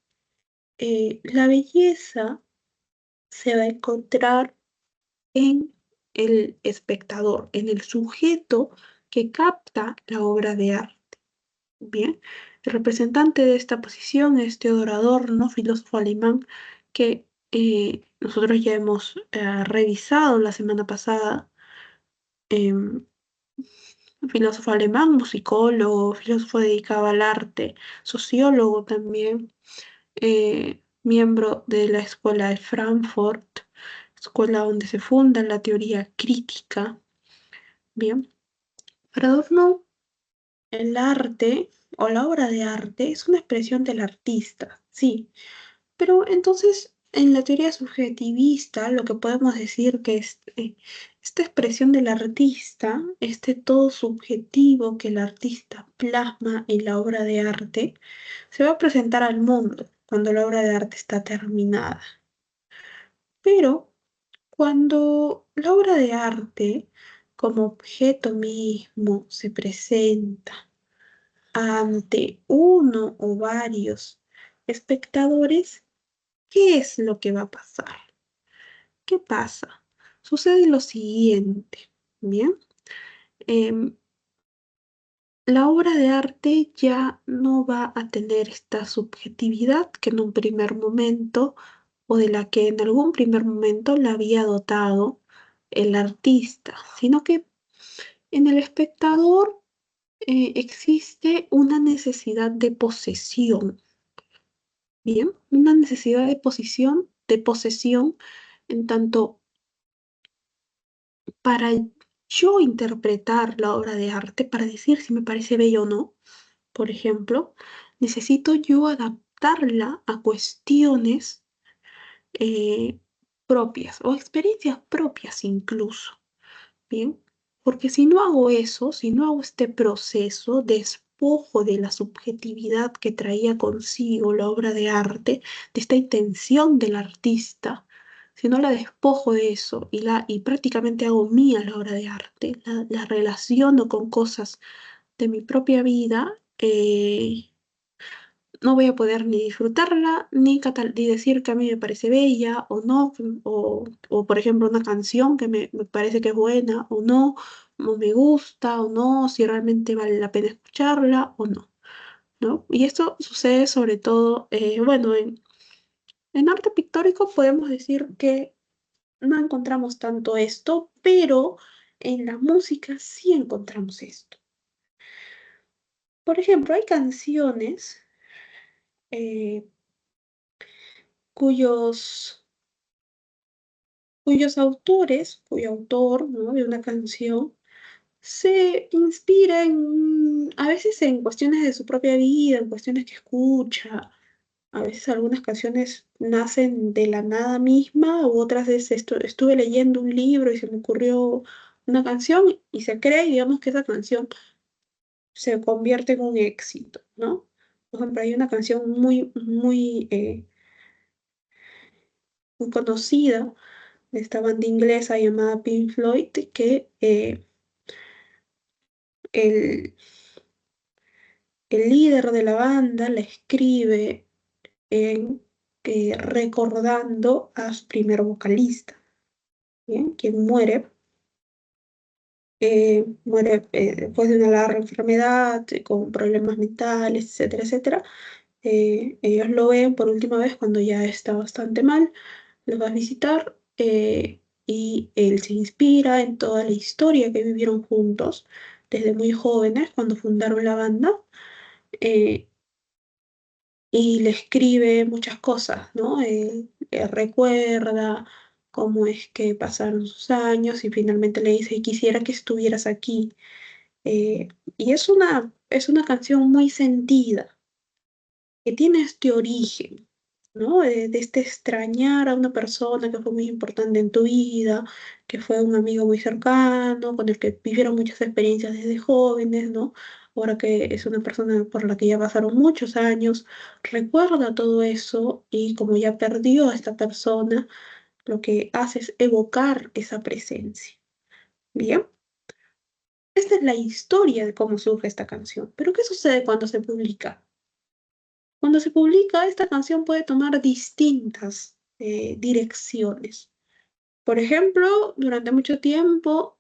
la belleza se va a encontrar en el espectador, en el sujeto que capta la obra de arte. Bien, El representante de esta posición es Theodor Adorno, filósofo alemán que nosotros ya hemos revisado la semana pasada. em, Filósofo alemán, musicólogo, filósofo dedicado al arte, sociólogo también, miembro de la Escuela de Frankfurt, escuela donde se funda la teoría crítica. Bien, para Adorno, el arte o la obra de arte es una expresión del artista, sí, pero entonces en la teoría subjetivista lo que podemos decir que es esta expresión del artista, este todo subjetivo que el artista plasma en la obra de arte, se va a presentar al mundo cuando la obra de arte está terminada. Pero cuando la obra de arte como objeto mismo se presenta ante uno o varios espectadores, ¿qué es lo que va a pasar? ¿Qué pasa? Sucede lo siguiente, ¿bien? Em, la obra de arte ya no va a tener esta subjetividad que en un primer momento o de la que en algún primer momento la había dotado el artista, sino que en el espectador existe una necesidad de posesión, ¿bien? Una necesidad de posesión en tanto para yo interpretar la obra de arte, para decir si me parece bello o no, por ejemplo, necesito yo adaptarla a cuestiones eh, propias o experiencias propias incluso, ¿bien? Porque si no hago eso, si no hago este proceso, despojo de la subjetividad que traía consigo la obra de arte, de esta intención del artista, si no la despojo de eso y prácticamente hago mía la obra de arte, la relaciono con cosas de mi propia vida, no voy a poder ni disfrutarla, ni decir que a mí me parece bella o no, o por ejemplo una canción que me parece que es buena o me gusta o no, si realmente vale la pena escucharla o no, ¿no? Y esto sucede sobre todo, bueno, en arte pictórico podemos decir que no encontramos tanto esto, pero en la música sí encontramos esto. Por ejemplo, hay canciones eh, cuyos cuyo autor, ¿no? de una canción, se inspira a veces en cuestiones de su propia vida, en cuestiones que escucha. A veces algunas canciones nacen de la nada misma, u otras veces estuve leyendo un libro y se me ocurrió una canción y se cree, digamos, que esa canción se convierte en un éxito, ¿no? Por ejemplo, hay una canción muy conocida de esta banda inglesa llamada Pink Floyd, que el, el líder de la banda la escribe en, recordando a su primer vocalista, ¿bien? Quien muere después de una larga enfermedad, con problemas mentales, etcétera, etcétera. Ellos lo ven por última vez cuando ya está bastante mal, los va a visitar y él se inspira en toda la historia que vivieron juntos desde muy jóvenes cuando fundaron la banda. eh, y le escribe muchas cosas, ¿no? Recuerda cómo es que pasaron sus años y finalmente le dice, quisiera que estuvieras aquí. Eh, y es una canción muy sentida, que tiene este origen, ¿no? De este extrañar a una persona que fue muy importante en tu vida, que fue un amigo muy cercano, con el que vivieron muchas experiencias desde jóvenes, ¿no? Ahora que es una persona por la que ya pasaron muchos años, recuerda todo eso y como ya perdió a esta persona, lo que hace es evocar esa presencia. Bien, esta es la historia de cómo surge esta canción. Pero ¿qué sucede cuando se publica? Cuando se publica, esta canción puede tomar distintas direcciones. Por ejemplo, durante mucho tiempo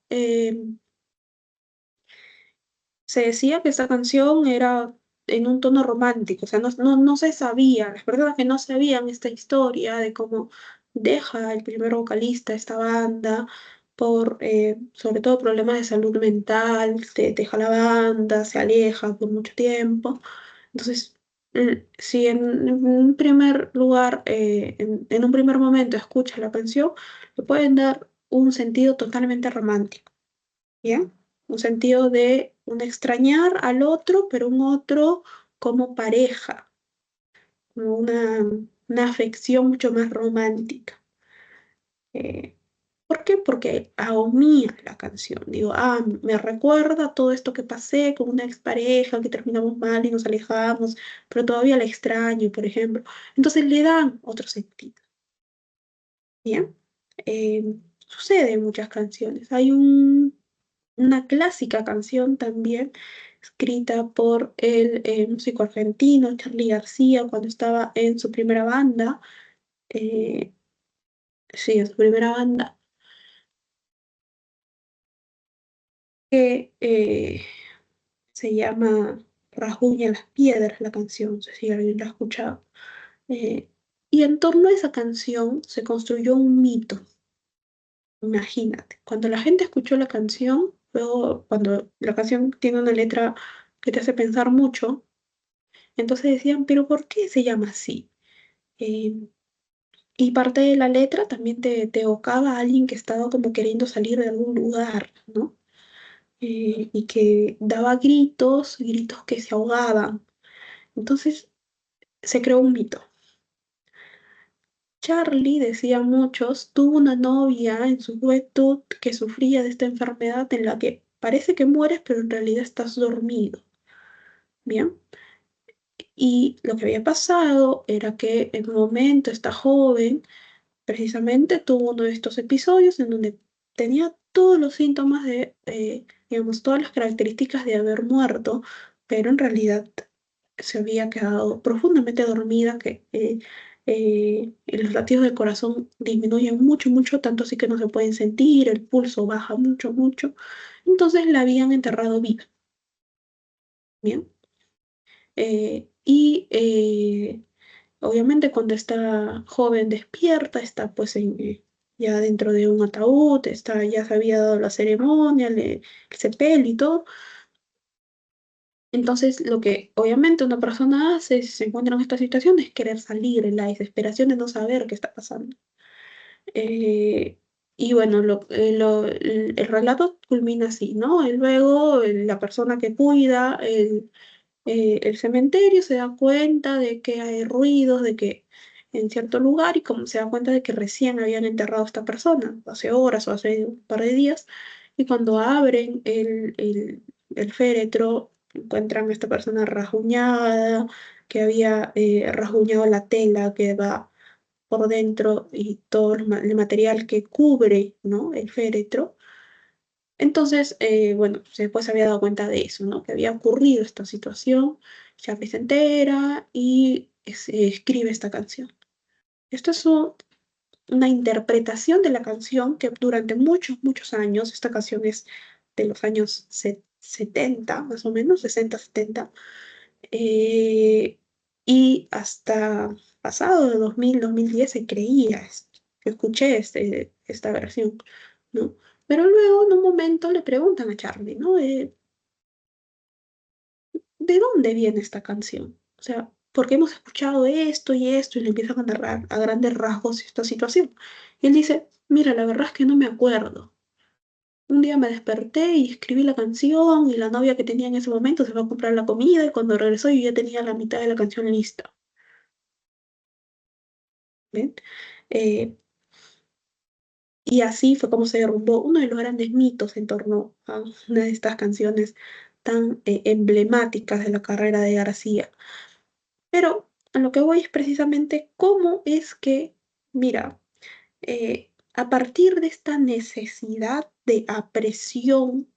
se decía que esta canción era en un tono romántico, o sea, no se sabía, las personas que no sabían esta historia de cómo deja el primer vocalista esta banda por, sobre todo, problemas de salud mental, deja la banda, se aleja por mucho tiempo. Entonces, si en un primer lugar, en un primer momento escuchas la canción, le pueden dar un sentido totalmente romántico, ¿bien? Un sentido de un extrañar al otro, pero un otro como pareja, como una afección mucho más romántica. Eh, ¿Por qué? Porque ahumía la canción. Digo, me recuerda todo esto que pasé con una expareja, que terminamos mal y nos alejamos, pero todavía la extraño, por ejemplo. Entonces le dan otro sentido. Bien. Sucede en muchas canciones. Hay una clásica canción también escrita por el músico argentino Charly García cuando estaba en su primera banda. eh, sí, en su primera banda, que se llama Rasguña las piedras la canción, no sé si alguien la ha escuchado. Eh, y en torno a esa canción se construyó un mito. Imagínate, cuando la gente escuchó la canción, luego cuando la canción tiene una letra que te hace pensar mucho, entonces decían, pero ¿por qué se llama así? Eh, y parte de la letra también te evocaba a alguien que estaba como queriendo salir de algún lugar, ¿no? Y que daba gritos, gritos que se ahogaban. Entonces se creó un mito. Charlie, decían muchos, tuvo una novia en su juventud que sufría de esta enfermedad en la que parece que mueres, pero en realidad estás dormido. Bien. Y lo que había pasado era que en un momento esta joven precisamente tuvo uno de estos episodios en donde tenía todos los síntomas de, digamos, todas las características de haber muerto, pero en realidad se había quedado profundamente dormida, que los latidos del corazón disminuyen mucho, mucho, tanto así que no se pueden sentir, el pulso baja mucho, mucho. Entonces la habían enterrado viva, ¿bien? Obviamente cuando esta joven despierta, está pues ya dentro de un ataúd, está, ya se había dado la ceremonia, el sepelio y todo. Entonces lo que obviamente una persona hace si se encuentra en esta situación es querer salir, en la desesperación de no saber qué está pasando. Eh, y bueno, el relato culmina así, ¿no? Y luego la persona que cuida el cementerio se da cuenta de que hay ruidos, de que en cierto lugar, y como se da cuenta de que recién habían enterrado a esta persona, hace horas o hace un par de días, y cuando abren el féretro, encuentran a esta persona rasguñada, que había rasguñado la tela que va por dentro y todo el material que cubre, ¿no? El féretro. Entonces, bueno, después se había dado cuenta de eso, ¿no? Que había ocurrido esta situación, Charlie se entera y se escribe esta canción. Esto es una interpretación de la canción que durante muchos, muchos años, esta canción es de los años 70, más o menos, 60, 70, eh, y hasta pasado de 2000, 2010 se creía esto. Yo escuché esta versión, ¿no? Pero luego en un momento le preguntan a Charlie, ¿no? ¿De dónde viene esta canción? O sea, porque hemos escuchado esto y esto y le empiezan a narrar a grandes rasgos esta situación. Y él dice, mira, la verdad es que no me acuerdo. Un día me desperté y escribí la canción y la novia que tenía en ese momento se fue a comprar la comida y cuando regresó yo ya tenía la mitad de la canción lista. ¿Ven? Eh, y así fue como se derrumbó uno de los grandes mitos en torno a una de estas canciones tan emblemáticas de la carrera de García. Pero a lo que voy es precisamente cómo es que, mira, a partir de esta necesidad de apresión,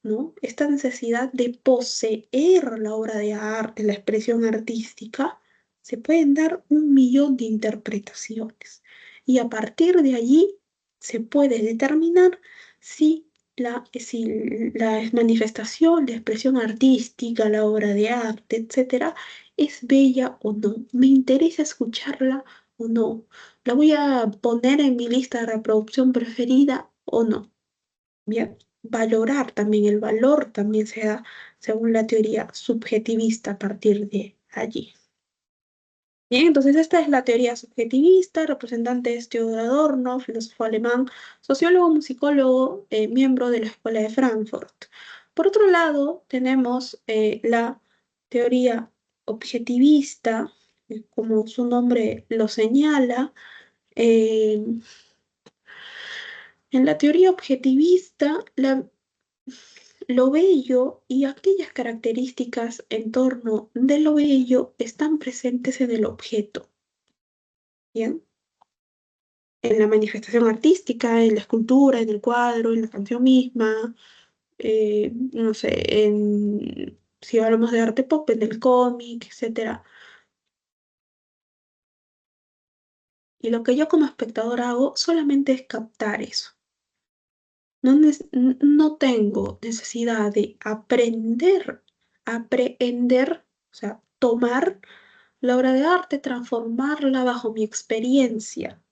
¿no? Esta necesidad de poseer la obra de arte, la expresión artística, se pueden dar un millón de interpretaciones. Y a partir de allí se puede determinar si si la manifestación, la expresión artística, la obra de arte, etcétera, es bella o no. Me interesa escucharla o no. La voy a poner en mi lista de reproducción preferida o no. Bien, valorar también, el valor también se da según la teoría subjetivista a partir de allí. Bien, entonces esta es la teoría subjetivista, representante es Theodor Adorno, filósofo alemán, sociólogo, musicólogo, miembro de la Escuela de Frankfurt. Por otro lado, tenemos la teoría objetivista, como su nombre lo señala. eh, en la teoría objetivista, lo bello y aquellas características en torno de lo bello están presentes en el objeto. Bien, en la manifestación artística, en la escultura, en el cuadro, en la canción misma, no sé, si hablamos de arte pop, en el cómic, etcétera. Y lo que yo como espectador hago solamente es captar eso. No tengo necesidad de aprender, o sea, tomar la obra de arte, transformarla bajo mi experiencia.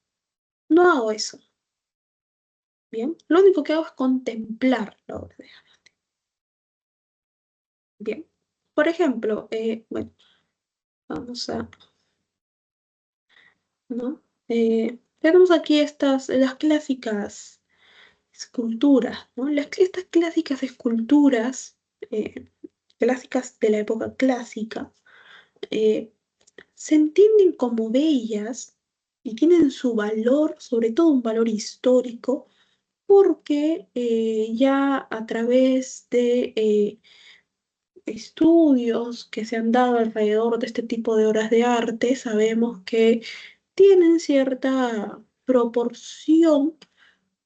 No hago eso, ¿bien? Lo único que hago es contemplar la obra de arte, ¿bien? Por ejemplo, bueno, vamos a, ¿no? Tenemos aquí las clásicas esculturas, ¿no? Estas clásicas esculturas, eh, clásicas de la época clásica, eh, se entienden como bellas y tienen su valor, sobre todo un valor histórico, porque ya a través de estudios que se han dado alrededor de este tipo de obras de arte, sabemos que tienen cierta proporción.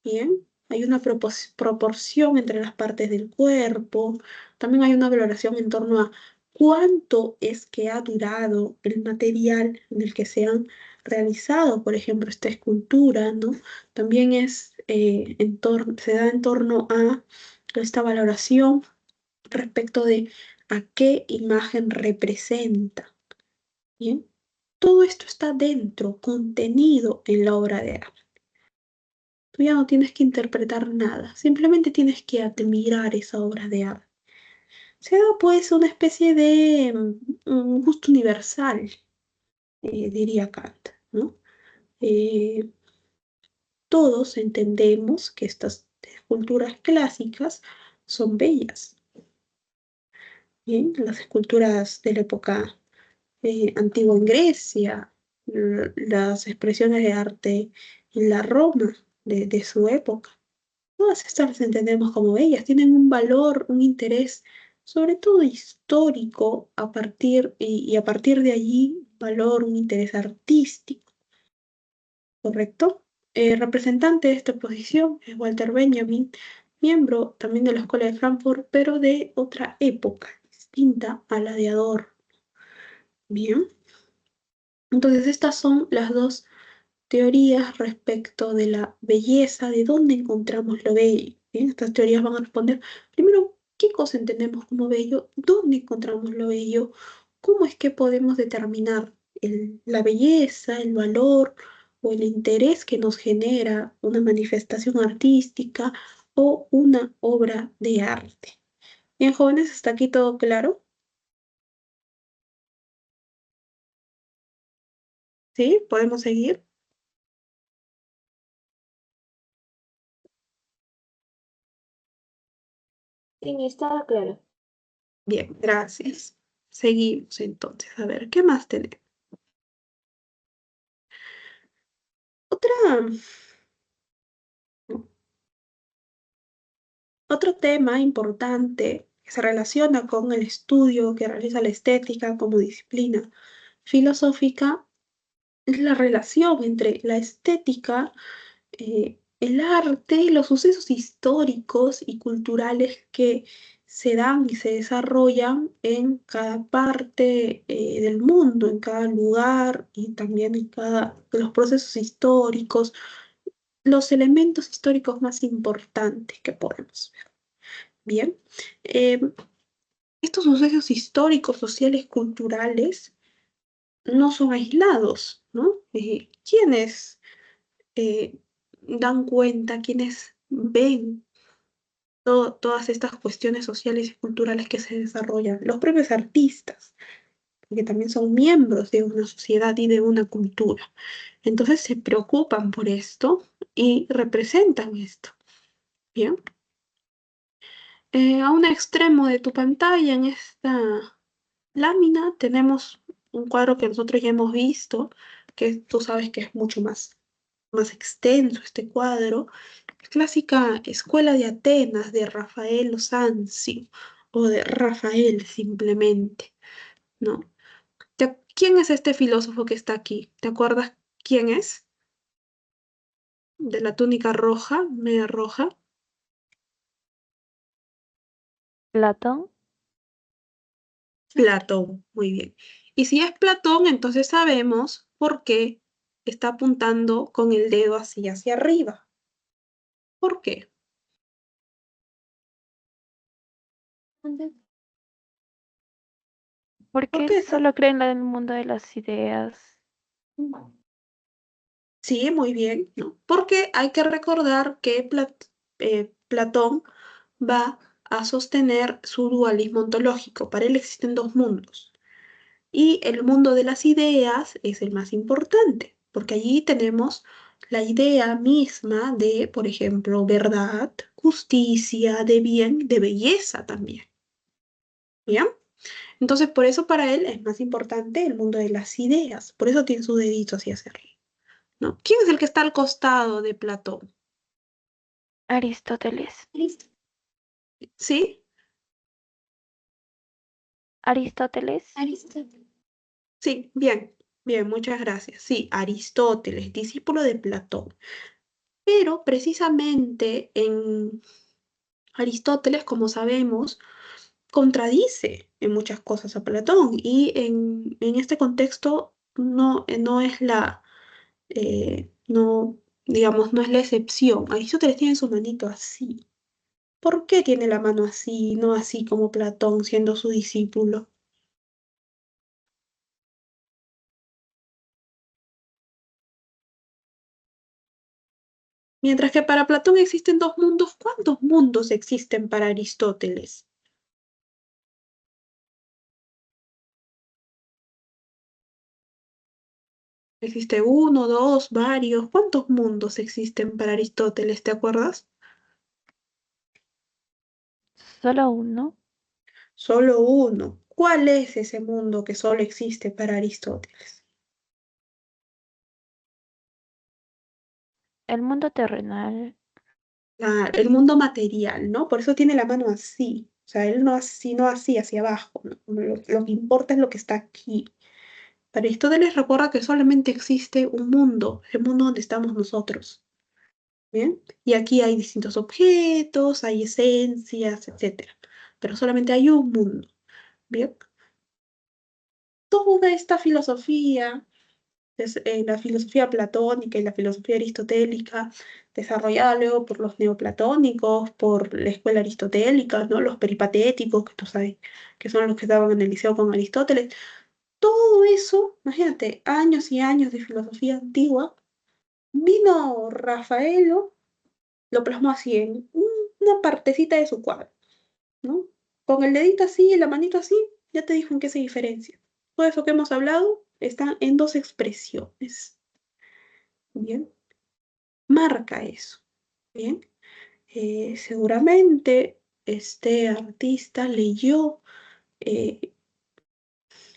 Bien, hay una proporción entre las partes del cuerpo. También hay una valoración en torno a cuánto es que ha durado el material en el que se han realizado, por ejemplo, esta escultura, ¿no? También se da en torno a esta valoración respecto de a qué imagen representa. Bien, todo esto está dentro, contenido en la obra de arte. Tú ya no tienes que interpretar nada, simplemente tienes que admirar esa obra de arte. Se da pues una especie de gusto universal, diría Kant, ¿no? Eh, Todos entendemos que estas esculturas clásicas son bellas, ¿bien? Las esculturas de la época antigua en Grecia, las expresiones de arte en la Roma de su época. Todas estas las entendemos como bellas, tienen un valor, un interés, sobre todo histórico, y a partir de allí, valor, un interés artístico, ¿correcto? Representante de esta posición es Walter Benjamin, miembro también de la Escuela de Frankfurt, pero de otra época, distinta a la de Adorno. Bien, entonces estas son las dos teorías respecto de la belleza, de dónde encontramos lo bello. ¿Bien? Estas teorías van a responder, primero, ¿qué cosa entendemos como bello? ¿Dónde encontramos lo bello? ¿Cómo es que podemos determinar la belleza, el valor o el interés que nos genera una manifestación artística o una obra de arte? Bien, jóvenes, ¿hasta aquí todo claro? ¿Sí? ¿Podemos seguir? Sí, estaba claro. Bien, gracias. Seguimos entonces. A ver, ¿qué más tenemos? Otra, Otro tema importante que se relaciona con el estudio que realiza la estética como disciplina filosófica es la relación entre la estética, el arte y los sucesos históricos y culturales que se dan y se desarrollan en cada parte, del mundo, en cada lugar y también en cada de los procesos históricos. los elementos históricos más importantes que podemos ver. Bien, eh, estos sucesos históricos, sociales, culturales no son aislados, ¿no? ¿Quiénes dan cuenta, quienes ven todas estas cuestiones sociales y culturales que se desarrollan? Los propios artistas, que también son miembros de una sociedad y de una cultura. Entonces se preocupan por esto y representan esto. Bien. A un extremo de tu pantalla, en esta lámina, tenemos un cuadro que nosotros ya hemos visto, que tú sabes que es mucho más extenso este cuadro. Clásica Escuela de Atenas de Rafael Sanzio o de Rafael simplemente, ¿no? ¿Quién es este filósofo que está aquí? ¿Te acuerdas quién es? De la túnica roja, media roja. Platón. Platón, muy bien. Y si es Platón, entonces sabemos por qué está apuntando con el dedo así hacia arriba. ¿Por qué? ¿Por Porque qué está? solo creen en el mundo de las ideas. Sí, muy bien, ¿no? Porque hay que recordar que Platón va a sostener su dualismo ontológico. Para él existen dos mundos. Y el mundo de las ideas es el más importante, porque allí tenemos la idea misma de, por ejemplo, verdad, justicia, de bien, de belleza también. ¿Bien? Entonces, por eso para él es más importante el mundo de las ideas. Por eso tiene su dedito hacia arriba, ¿no? ¿Quién es el que está al costado de Platón? Aristóteles. ¿Sí? Aristóteles. Sí, bien, bien, muchas gracias. Sí, Aristóteles, discípulo de Platón. Pero precisamente en Aristóteles, como sabemos, contradice en muchas cosas a Platón y en este contexto no es no, digamos, no es la excepción. Aristóteles tiene su manito así. ¿Por qué tiene la mano así, no así como Platón siendo su discípulo? Mientras que para Platón existen dos mundos, ¿cuántos mundos existen para Aristóteles? Existe uno, dos, varios. ¿Cuántos mundos existen para Aristóteles? ¿Te acuerdas? Solo uno. Solo uno. ¿Cuál es ese mundo que solo existe para Aristóteles? El mundo terrenal. El mundo material, ¿no? Por eso tiene la mano así. O sea, él no así, no así hacia abajo, ¿no? Lo que importa es lo que está aquí. Para Aristóteles recuerda que solamente existe un mundo, el mundo donde estamos nosotros. ¿Bien? Y aquí hay distintos objetos, hay esencias, etcétera. Pero solamente hay un mundo. ¿Bien? Toda esta filosofía la filosofía platónica y la filosofía aristotélica, desarrollada luego por los neoplatónicos, por la escuela aristotélica, ¿no? Los peripatéticos, que tú sabes, que son los que estaban en el liceo con Aristóteles. Todo eso, imagínate, años y años de filosofía antigua, vino Rafaelo, lo plasmó así en una partecita de su cuadro, ¿no? Con el dedito así y la manito así, ya te dijo en qué se diferencia. Todo eso que hemos hablado está en dos expresiones. Bien, marca eso. Bien, seguramente este artista leyó eh,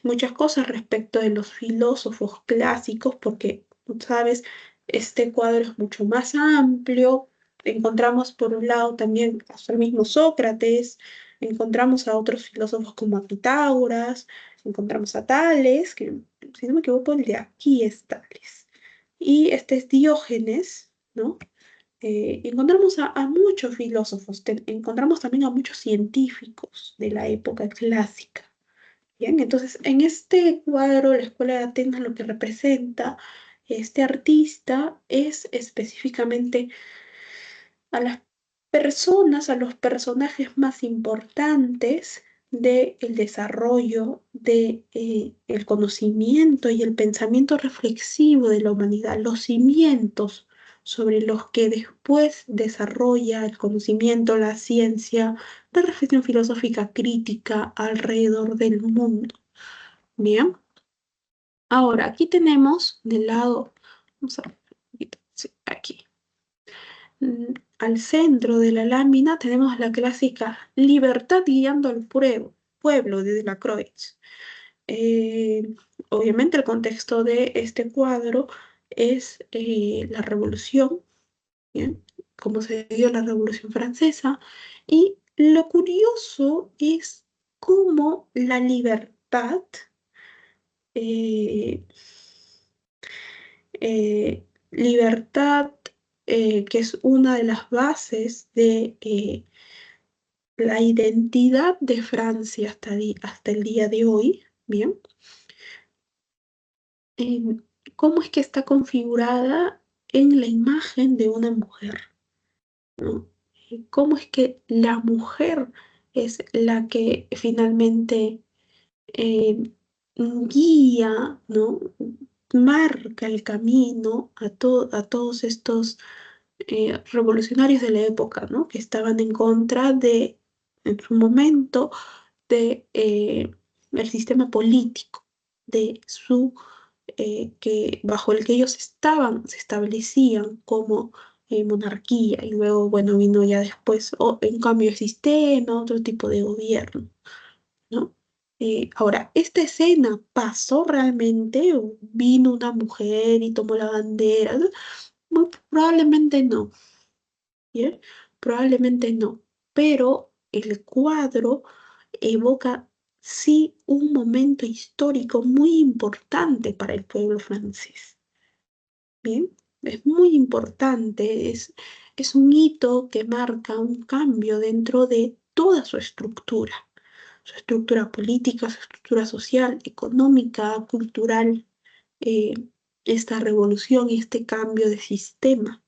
muchas cosas respecto de los filósofos clásicos, porque, tú sabes, este cuadro es mucho más amplio. Encontramos por un lado también al mismo Sócrates, encontramos a otros filósofos como a Pitágoras, encontramos a Tales, que si no me equivoco, el de aquí es Tales. Y este es Diógenes, ¿no? Encontramos a muchos filósofos, encontramos también a muchos científicos de la época clásica. Bien, entonces en este cuadro la Escuela de Atenas lo que representa este artista es específicamente a las personas, a los personajes más importantes del desarrollo de, el conocimiento y el pensamiento reflexivo de la humanidad, los cimientos sobre los que después desarrolla el conocimiento, la ciencia, la reflexión filosófica crítica alrededor del mundo. Bien, ahora aquí tenemos del lado, vamos a ver, sí, aquí. Al centro de la lámina tenemos la clásica Libertad guiando al pueblo de Delacroix. Eh, Obviamente el contexto de este cuadro es la revolución, ¿bien? Cómo se dio la Revolución Francesa. Y lo curioso es cómo la libertad eh, libertad, que es una de las bases de la identidad de Francia hasta el día de hoy, ¿bien? En cómo es que está configurada en la imagen de una mujer, ¿no? Cómo es que la mujer es la que finalmente eh, guía, ¿no? Marca el camino a todos estos revolucionarios de la época, ¿no? Que estaban en contra de, en su momento, de el sistema político, de su que bajo el que ellos estaban, se establecían como monarquía, y luego, bueno, vino ya después un cambio de sistema, otro tipo de gobierno, ¿no? Ahora, ¿esta escena pasó realmente o vino una mujer y tomó la bandera? Muy probablemente no. ¿Bien? Probablemente no, pero el cuadro evoca sí un momento histórico muy importante para el pueblo francés. ¿Bien? Es muy importante, es un hito que marca un cambio dentro de toda su estructura política, su estructura social, económica, cultural, eh, esta revolución y este cambio de sistema.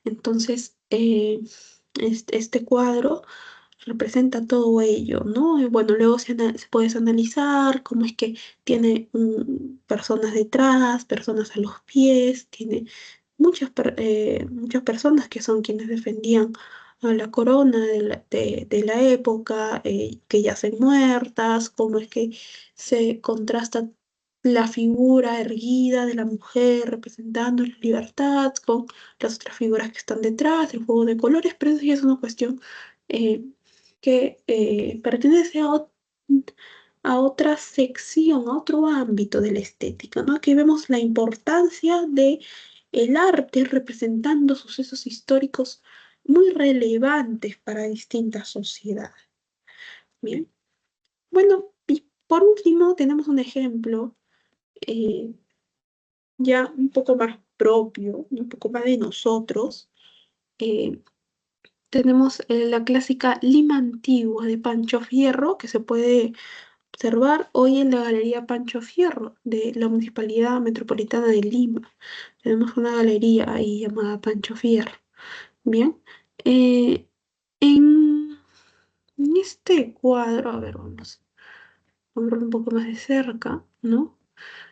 Entonces, este cuadro representa todo ello, ¿no? Y bueno, luego se puedes analizar cómo es que tiene personas detrás, personas a los pies, tiene muchas personas que son quienes defendían a la corona de la época, que yacen muertas, cómo es que se contrasta la figura erguida de la mujer representando la libertad con las otras figuras que están detrás, el juego de colores, pero eso ya es una cuestión eh, que pertenece a otra sección, a otro ámbito de la estética, ¿no? Aquí vemos la importancia de el arte representando sucesos históricos muy relevantes para distintas sociedades. Bien, bueno, y por último tenemos un ejemplo eh, ya un poco más propio, un poco más de nosotros. eh, Tenemos la clásica Lima Antigua de Pancho Fierro, que se puede observar hoy en la Galería Pancho Fierro de la Municipalidad Metropolitana de Lima. Tenemos una galería ahí llamada Pancho Fierro. Bien. Eh, en, en este cuadro, a ver, vamos a ver un poco más de cerca, ¿no?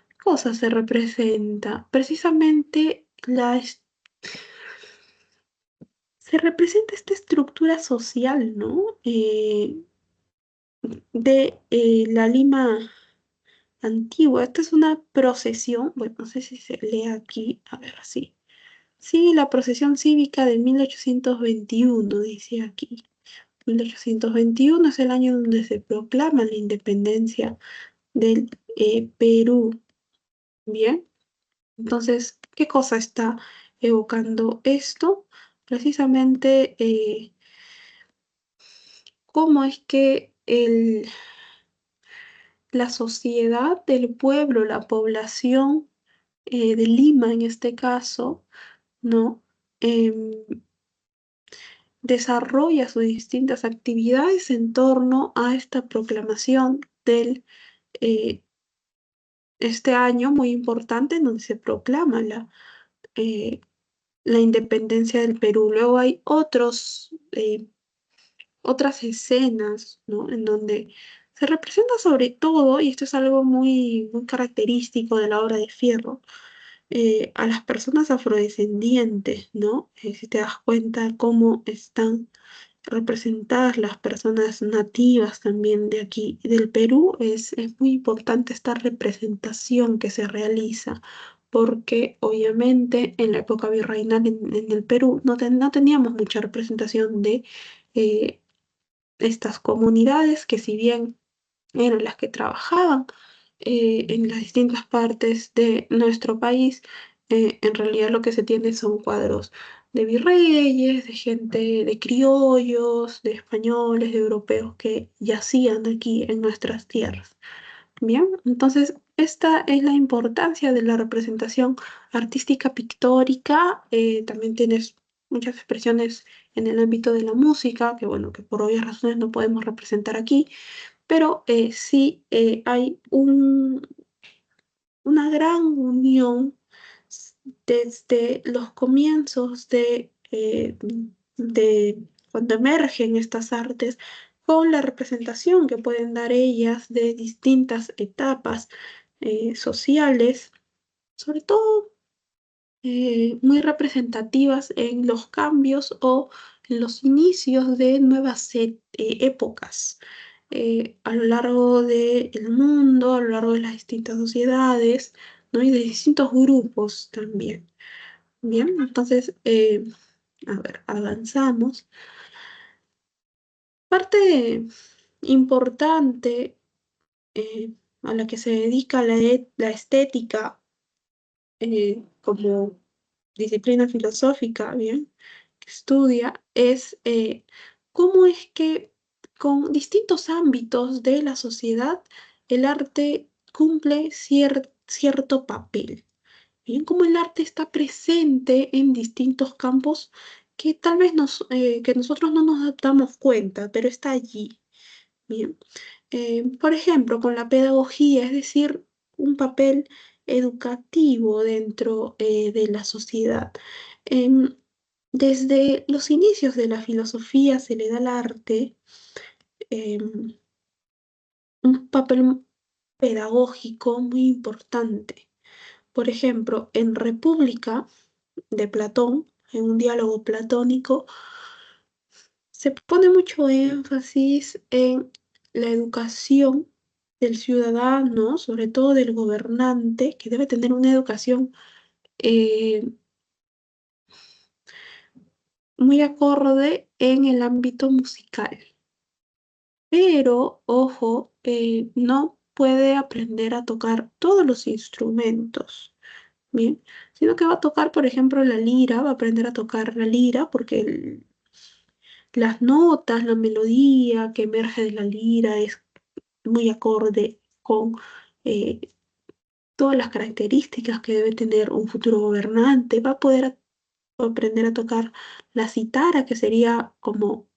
¿Qué cosa se representa? Precisamente se representa esta estructura social, ¿no? De la Lima antigua. Esta es una procesión, bueno, no sé si se lee aquí, a ver, sí. Sí, la procesión cívica de 1821, dice aquí. 1821 es el año donde se proclama la independencia del Perú. Bien, entonces, ¿qué cosa está evocando esto? Precisamente, cómo es que la sociedad del pueblo, la población de Lima en este caso, ¿no? Em, Desarrolla sus distintas actividades en torno a esta proclamación del este año muy importante en donde se proclama la independencia del Perú. Luego hay otras escenas, ¿no? En donde se representa sobre todo, y esto es algo muy característico de la obra de Fierro, a las personas afrodescendientes, ¿no? Si te das cuenta cómo están representadas las personas nativas también de aquí, del Perú, es muy importante esta representación que se realiza, porque obviamente en la época virreinal en el Perú no teníamos mucha representación de eh, estas comunidades que si bien eran las que trabajaban en las distintas partes de nuestro país, en realidad lo que se tiene son cuadros de virreyes, de gente, de criollos, de españoles, de europeos que yacían aquí en nuestras tierras. Bien, entonces esta es la importancia de la representación artística pictórica. También tienes muchas expresiones en el ámbito de la música, que bueno, que por obvias razones no podemos representar aquí, pero sí hay una gran unión desde los comienzos de cuando emergen estas artes con la representación que pueden dar ellas de distintas etapas sociales, sobre todo muy representativas en los cambios o en los inicios de nuevas épocas a lo largo del mundo, a lo largo de las distintas sociedades, ¿no? Y de distintos grupos también. Bien, entonces, a ver, avanzamos. Parte importante a la que se dedica la estética como disciplina filosófica, bien, que estudia, es cómo es que con distintos ámbitos de la sociedad el arte cumple cierto papel. Bien, cómo el arte está presente en distintos campos que tal vez que nosotros no nos damos cuenta, pero está allí. Bien. Por ejemplo, con la pedagogía, es decir, un papel educativo dentro de la sociedad. Em, Desde los inicios de la filosofía se le da al arte em, un papel pedagógico muy importante. Por ejemplo, en República de Platón, en un diálogo platónico, se pone mucho énfasis en la educación del ciudadano, sobre todo del gobernante, que debe tener una educación eh, muy acorde en el ámbito musical. Pero, ojo, no puede aprender a tocar todos los instrumentos, ¿bien? Sino que va a tocar, por ejemplo, la lira, va a aprender a tocar la lira porque las notas, la melodía que emerge de la lira es muy acorde con eh, todas las características que debe tener un futuro gobernante. Va a poder aprender a tocar la citara, que sería como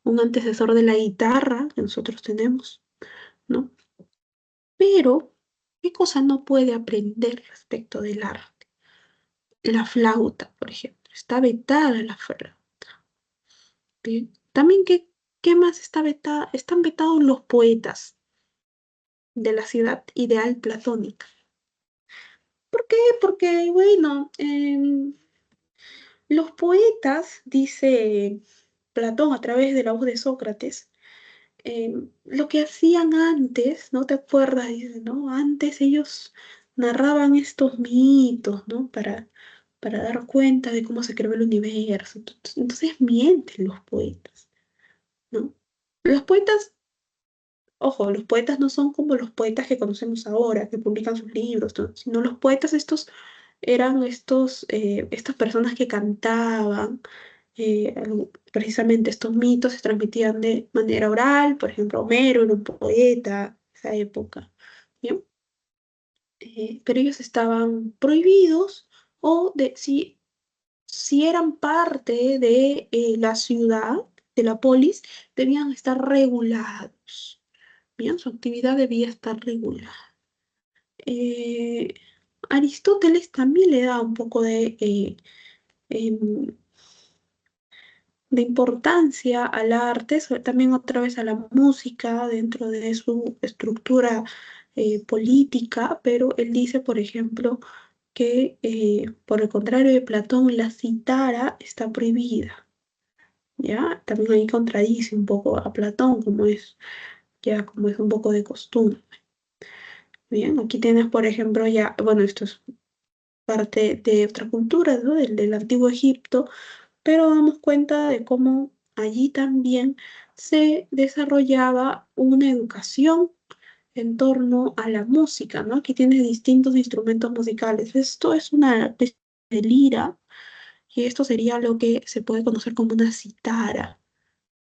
un antecesor de la guitarra que nosotros tenemos, ¿no? Pero, ¿qué cosa no puede aprender respecto del arte? La flauta, por ejemplo. Está vetada la flauta. Bien. También, ¿qué más está vetada? Están vetados los poetas de la ciudad ideal platónica. ¿Por qué? Porque, bueno, los poetas, dice Platón a través de la voz de Sócrates, lo que hacían antes, ¿no te acuerdas? Dice, ¿no? Antes ellos narraban estos mitos, ¿no? Para dar cuenta de cómo se creó el universo. Entonces mienten los poetas, ¿no? Los poetas, ojo, los poetas no son como los poetas que conocemos ahora, que publican sus libros, ¿no? Sino los poetas estos eran estas personas que cantaban, precisamente estos mitos se transmitían de manera oral, por ejemplo, Homero era un poeta de esa época, ¿bien? Pero ellos estaban prohibidos o si eran parte de la ciudad, de la polis, debían estar regulados, ¿bien? Su actividad debía estar regulada. Aristóteles también le da un poco em, de importancia al arte, también otra vez a la música dentro de su estructura política, pero él dice, por ejemplo, que por el contrario de Platón, la cítara está prohibida, ¿ya? También ahí contradice un poco a Platón, como es un poco de costumbre. Bien, aquí tienes, por ejemplo, ya, bueno, esto es parte de otra cultura, ¿no? Del antiguo Egipto, pero damos cuenta de cómo allí también se desarrollaba una educación en torno a la música, ¿no? Aquí tienes distintos instrumentos musicales. Esto es una especie de lira y esto sería lo que se puede conocer como una cítara,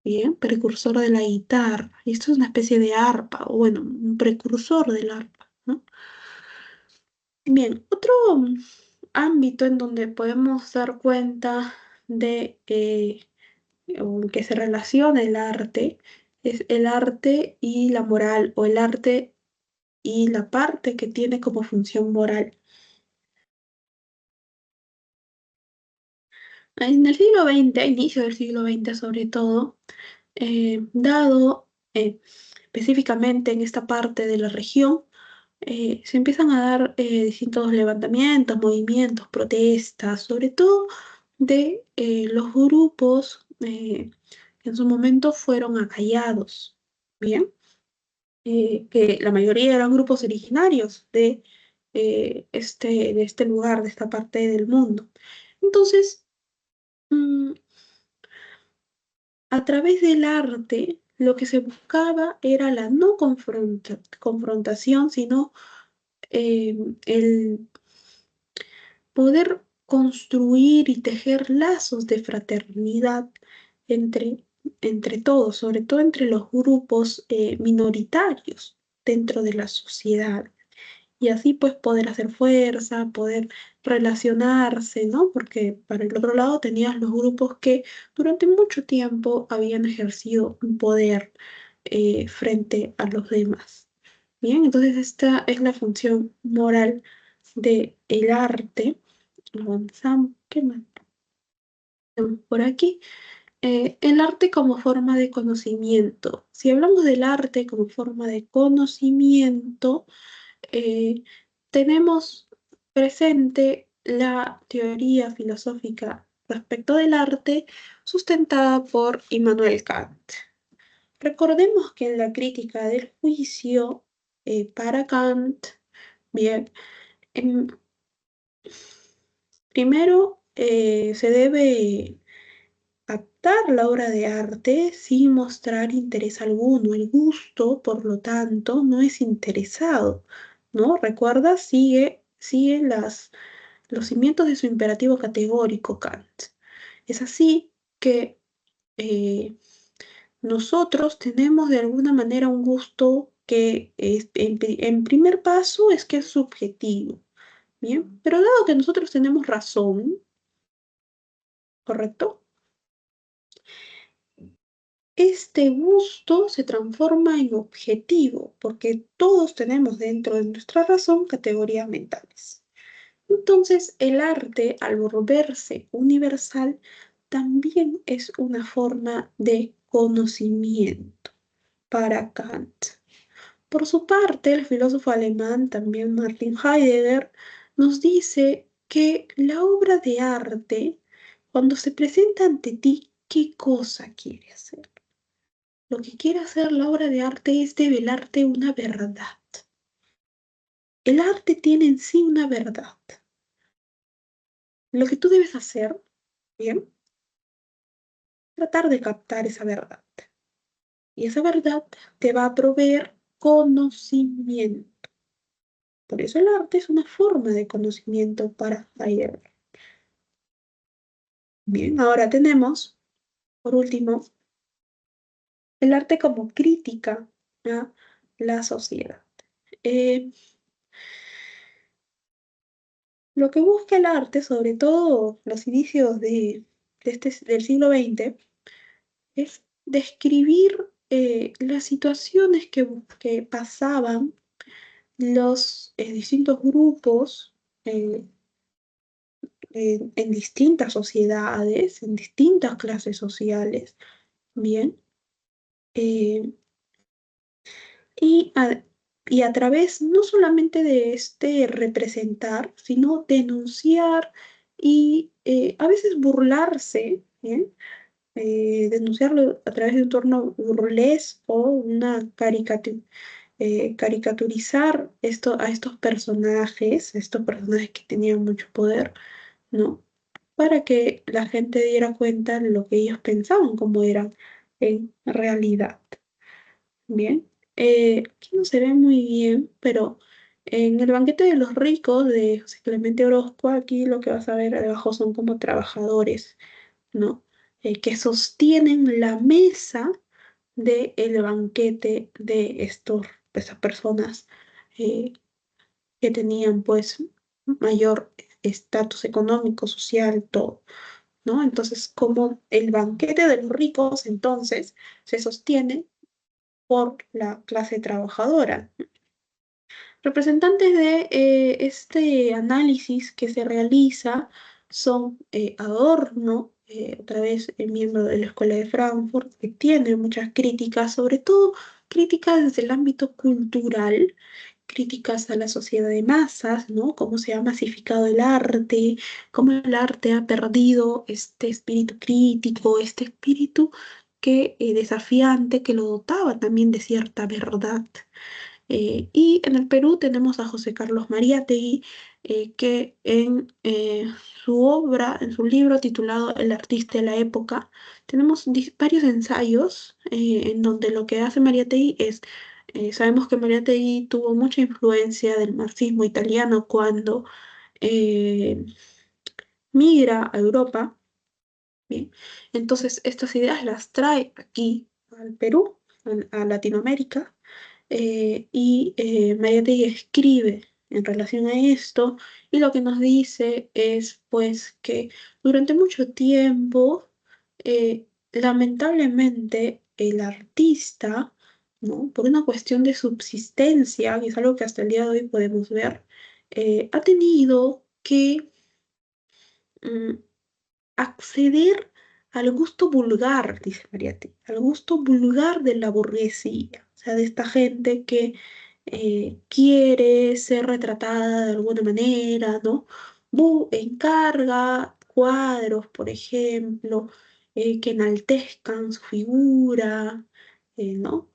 ¿bien? Precursor de la guitarra. Y esto es una especie de arpa, o bueno, un precursor del arpa, ¿no? Bien, otro ámbito en donde podemos dar cuenta de o que se relaciona el arte es el arte y la moral, o el arte y la parte que tiene como función moral. En el siglo XX, a inicio del siglo XX sobre todo, dado específicamente en esta parte de la región, se empiezan a dar distintos levantamientos, movimientos, protestas, sobre todo de los grupos que en su momento fueron acallados, ¿bien? Que la mayoría eran grupos originarios de este lugar, de esta parte del mundo. Entonces, mm, a través del arte, lo que se buscaba era la no confrontación, sino el poder construir y tejer lazos de fraternidad entre, entre todos, sobre todo entre los grupos minoritarios dentro de la sociedad. Y así pues poder hacer fuerza, poder relacionarse, ¿no? Porque para el otro lado tenías los grupos que durante mucho tiempo habían ejercido un poder frente a los demás. Bien, entonces esta es la función moral del arte. Avanzamos, ¿qué más tenemos por aquí? El arte como forma de conocimiento. Si hablamos del arte como forma de conocimiento, eh, tenemos presente la teoría filosófica respecto del arte sustentada por Immanuel Kant. Recordemos que en la crítica del juicio, para Kant, bien, em, primero se debe captar la obra de arte sin mostrar interés alguno. El gusto, por lo tanto, no es interesado, ¿no? Recuerda, sigue los cimientos de su imperativo categórico Kant. Es así que nosotros tenemos de alguna manera un gusto que en primer paso es que es subjetivo, ¿bien? Pero dado que nosotros tenemos razón, ¿correcto? Este gusto se transforma en objetivo, porque todos tenemos dentro de nuestra razón categorías mentales. Entonces, el arte, al volverse universal, también es una forma de conocimiento para Kant. Por su parte, el filósofo alemán, también Martin Heidegger, nos dice que la obra de arte, cuando se presenta ante ti, ¿qué cosa quiere hacer? Lo que quiere hacer la obra de arte es develarte una verdad. El arte tiene en sí una verdad. Lo que tú debes hacer, bien, tratar de captar esa verdad. Y esa verdad te va a proveer conocimiento. Por eso el arte es una forma de conocimiento para Heidegger. Bien, ahora tenemos, por último, el arte como crítica a la sociedad. Eh, lo que busca el arte, sobre todo los inicios del siglo XX, es describir las situaciones que pasaban los distintos grupos eh, en distintas sociedades, en distintas clases sociales, ¿bien? Eh, y, a, y a través no solamente de este representar, sino denunciar y a veces burlarse, ¿bien? Denunciarlo a través de un tono burlesco, una caricaturizar a estos personajes que tenían mucho poder, ¿no? Para que la gente diera cuenta de lo que ellos pensaban, cómo eran en realidad. Bien, aquí no se ve muy bien, pero en el banquete de los ricos de José Clemente Orozco, aquí lo que vas a ver debajo son como trabajadores, ¿no? Que sostienen la mesa del banquete de esas personas eh, que tenían pues mayor estatus económico, social, todo, ¿no? Entonces, como el banquete de los ricos entonces se sostiene por la clase trabajadora. Representantes de este análisis que se realiza son Adorno, otra vez miembro de la Escuela de Frankfurt, que tiene muchas críticas, sobre todo críticas desde el ámbito cultural, críticas a la sociedad de masas, ¿no? Cómo se ha masificado el arte, cómo el arte ha perdido este espíritu crítico, este espíritu desafiante que lo dotaba también de cierta verdad. Y en el Perú tenemos a José Carlos Mariátegui, que en su obra, en su libro titulado El artista de la época, tenemos varios ensayos en donde lo que hace Mariátegui es, sabemos que Mariátegui tuvo mucha influencia del marxismo italiano cuando eh, migra a Europa. Bien, entonces estas ideas las trae aquí al Perú, a Latinoamérica, Mariátegui escribe en relación a esto y lo que nos dice es pues que durante mucho tiempo, lamentablemente, el artista, ¿no? Por una cuestión de subsistencia, que es algo que hasta el día de hoy podemos ver, ha tenido que mm, acceder al gusto vulgar, dice Mariátegui, al gusto vulgar de la burguesía, o sea, de esta gente que quiere ser retratada de alguna manera, ¿no? Encarga cuadros, por ejemplo, que enaltezcan su figura, ¿no?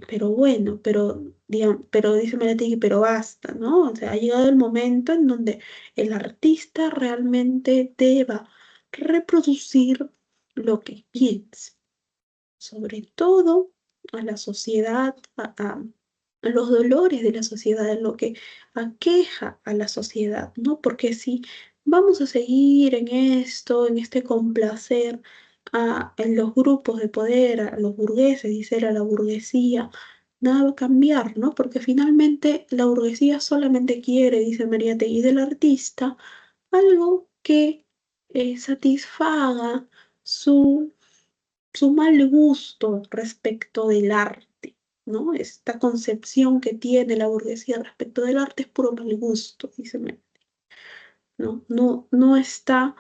Pero bueno, pero dice Mariátegui, pero basta, ¿no? O sea, ha llegado el momento en donde el artista realmente deba reproducir lo que piense, sobre todo a la sociedad, a los dolores de la sociedad, a lo que aqueja a la sociedad, ¿no? Porque si vamos a seguir en esto, en este complacer en los grupos de poder, a los burgueses, dice él, a la burguesía, nada va a cambiar, ¿no? Porque finalmente la burguesía solamente quiere, dice Mariátegui, del artista, algo que satisfaga su, su mal gusto respecto del arte, ¿no? Esta concepción que tiene la burguesía respecto del arte es puro mal gusto, dice Mariátegui, ¿no? No está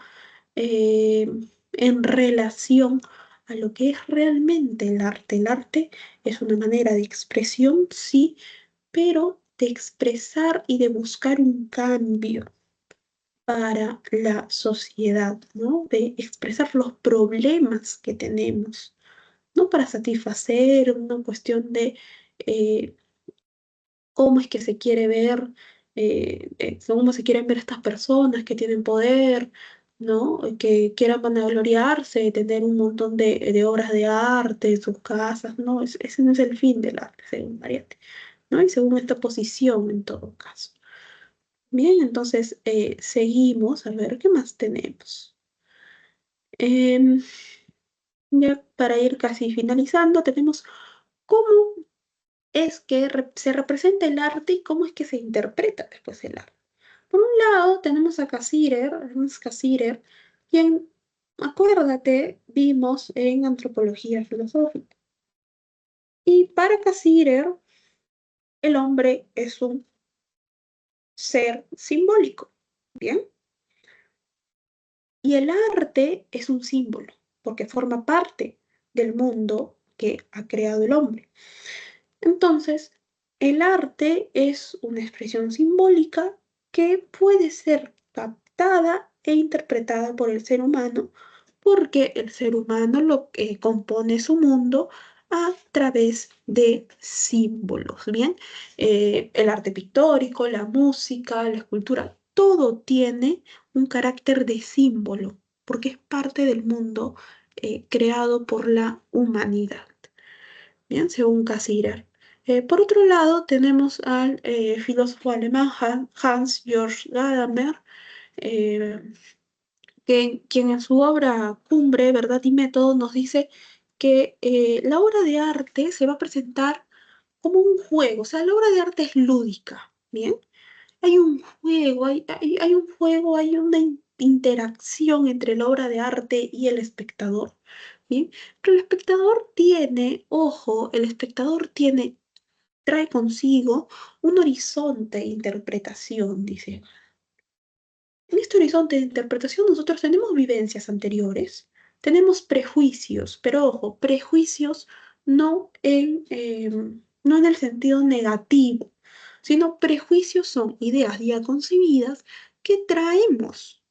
eh, en relación a lo que es realmente el arte. El arte es una manera de expresión, sí, pero de expresar y de buscar un cambio para la sociedad, ¿no? De expresar los problemas que tenemos, no para satisfacer una cuestión de eh, cómo es que se quiere ver, cómo se quieren ver estas personas que tienen poder, ¿no? Que quieran vanagloriarse, de tener un montón de obras de arte en sus casas, ¿no? Ese no es el fin del arte, según Mariette, ¿no? Y según esta posición en todo caso. Bien, entonces seguimos a ver qué más tenemos. Em, ya para ir casi finalizando, tenemos cómo es que se representa el arte y cómo es que se interpreta después el arte. Por un lado, tenemos a Cassirer, Ernst Cassirer, quien, acuérdate, vimos en Antropología Filosófica. Y para Cassirer, el hombre es un ser simbólico. Bien. Y el arte es un símbolo, porque forma parte del mundo que ha creado el hombre. Entonces, el arte es una expresión simbólica que puede ser captada e interpretada por el ser humano, porque el ser humano lo que compone su mundo a través de símbolos, ¿bien? El arte pictórico, la música, la escultura, todo tiene un carácter de símbolo, porque es parte del mundo creado por la humanidad. Bien, según Cassirer. Por otro lado, tenemos al filósofo alemán Hans-Georg Gadamer, eh, quien en su obra Cumbre, Verdad y Método nos dice que la obra de arte se va a presentar como un juego, o sea, la obra de arte es lúdica, ¿bien? Hay un juego, hay un juego, hay una interacción entre la obra de arte y el espectador, ¿bien? Pero el espectador tiene, ojo, el espectador tiene, trae consigo un horizonte de interpretación, dice. En este horizonte de interpretación nosotros tenemos vivencias anteriores, tenemos prejuicios, pero ojo, prejuicios no en el sentido negativo, sino prejuicios son ideas ya concebidas que traemos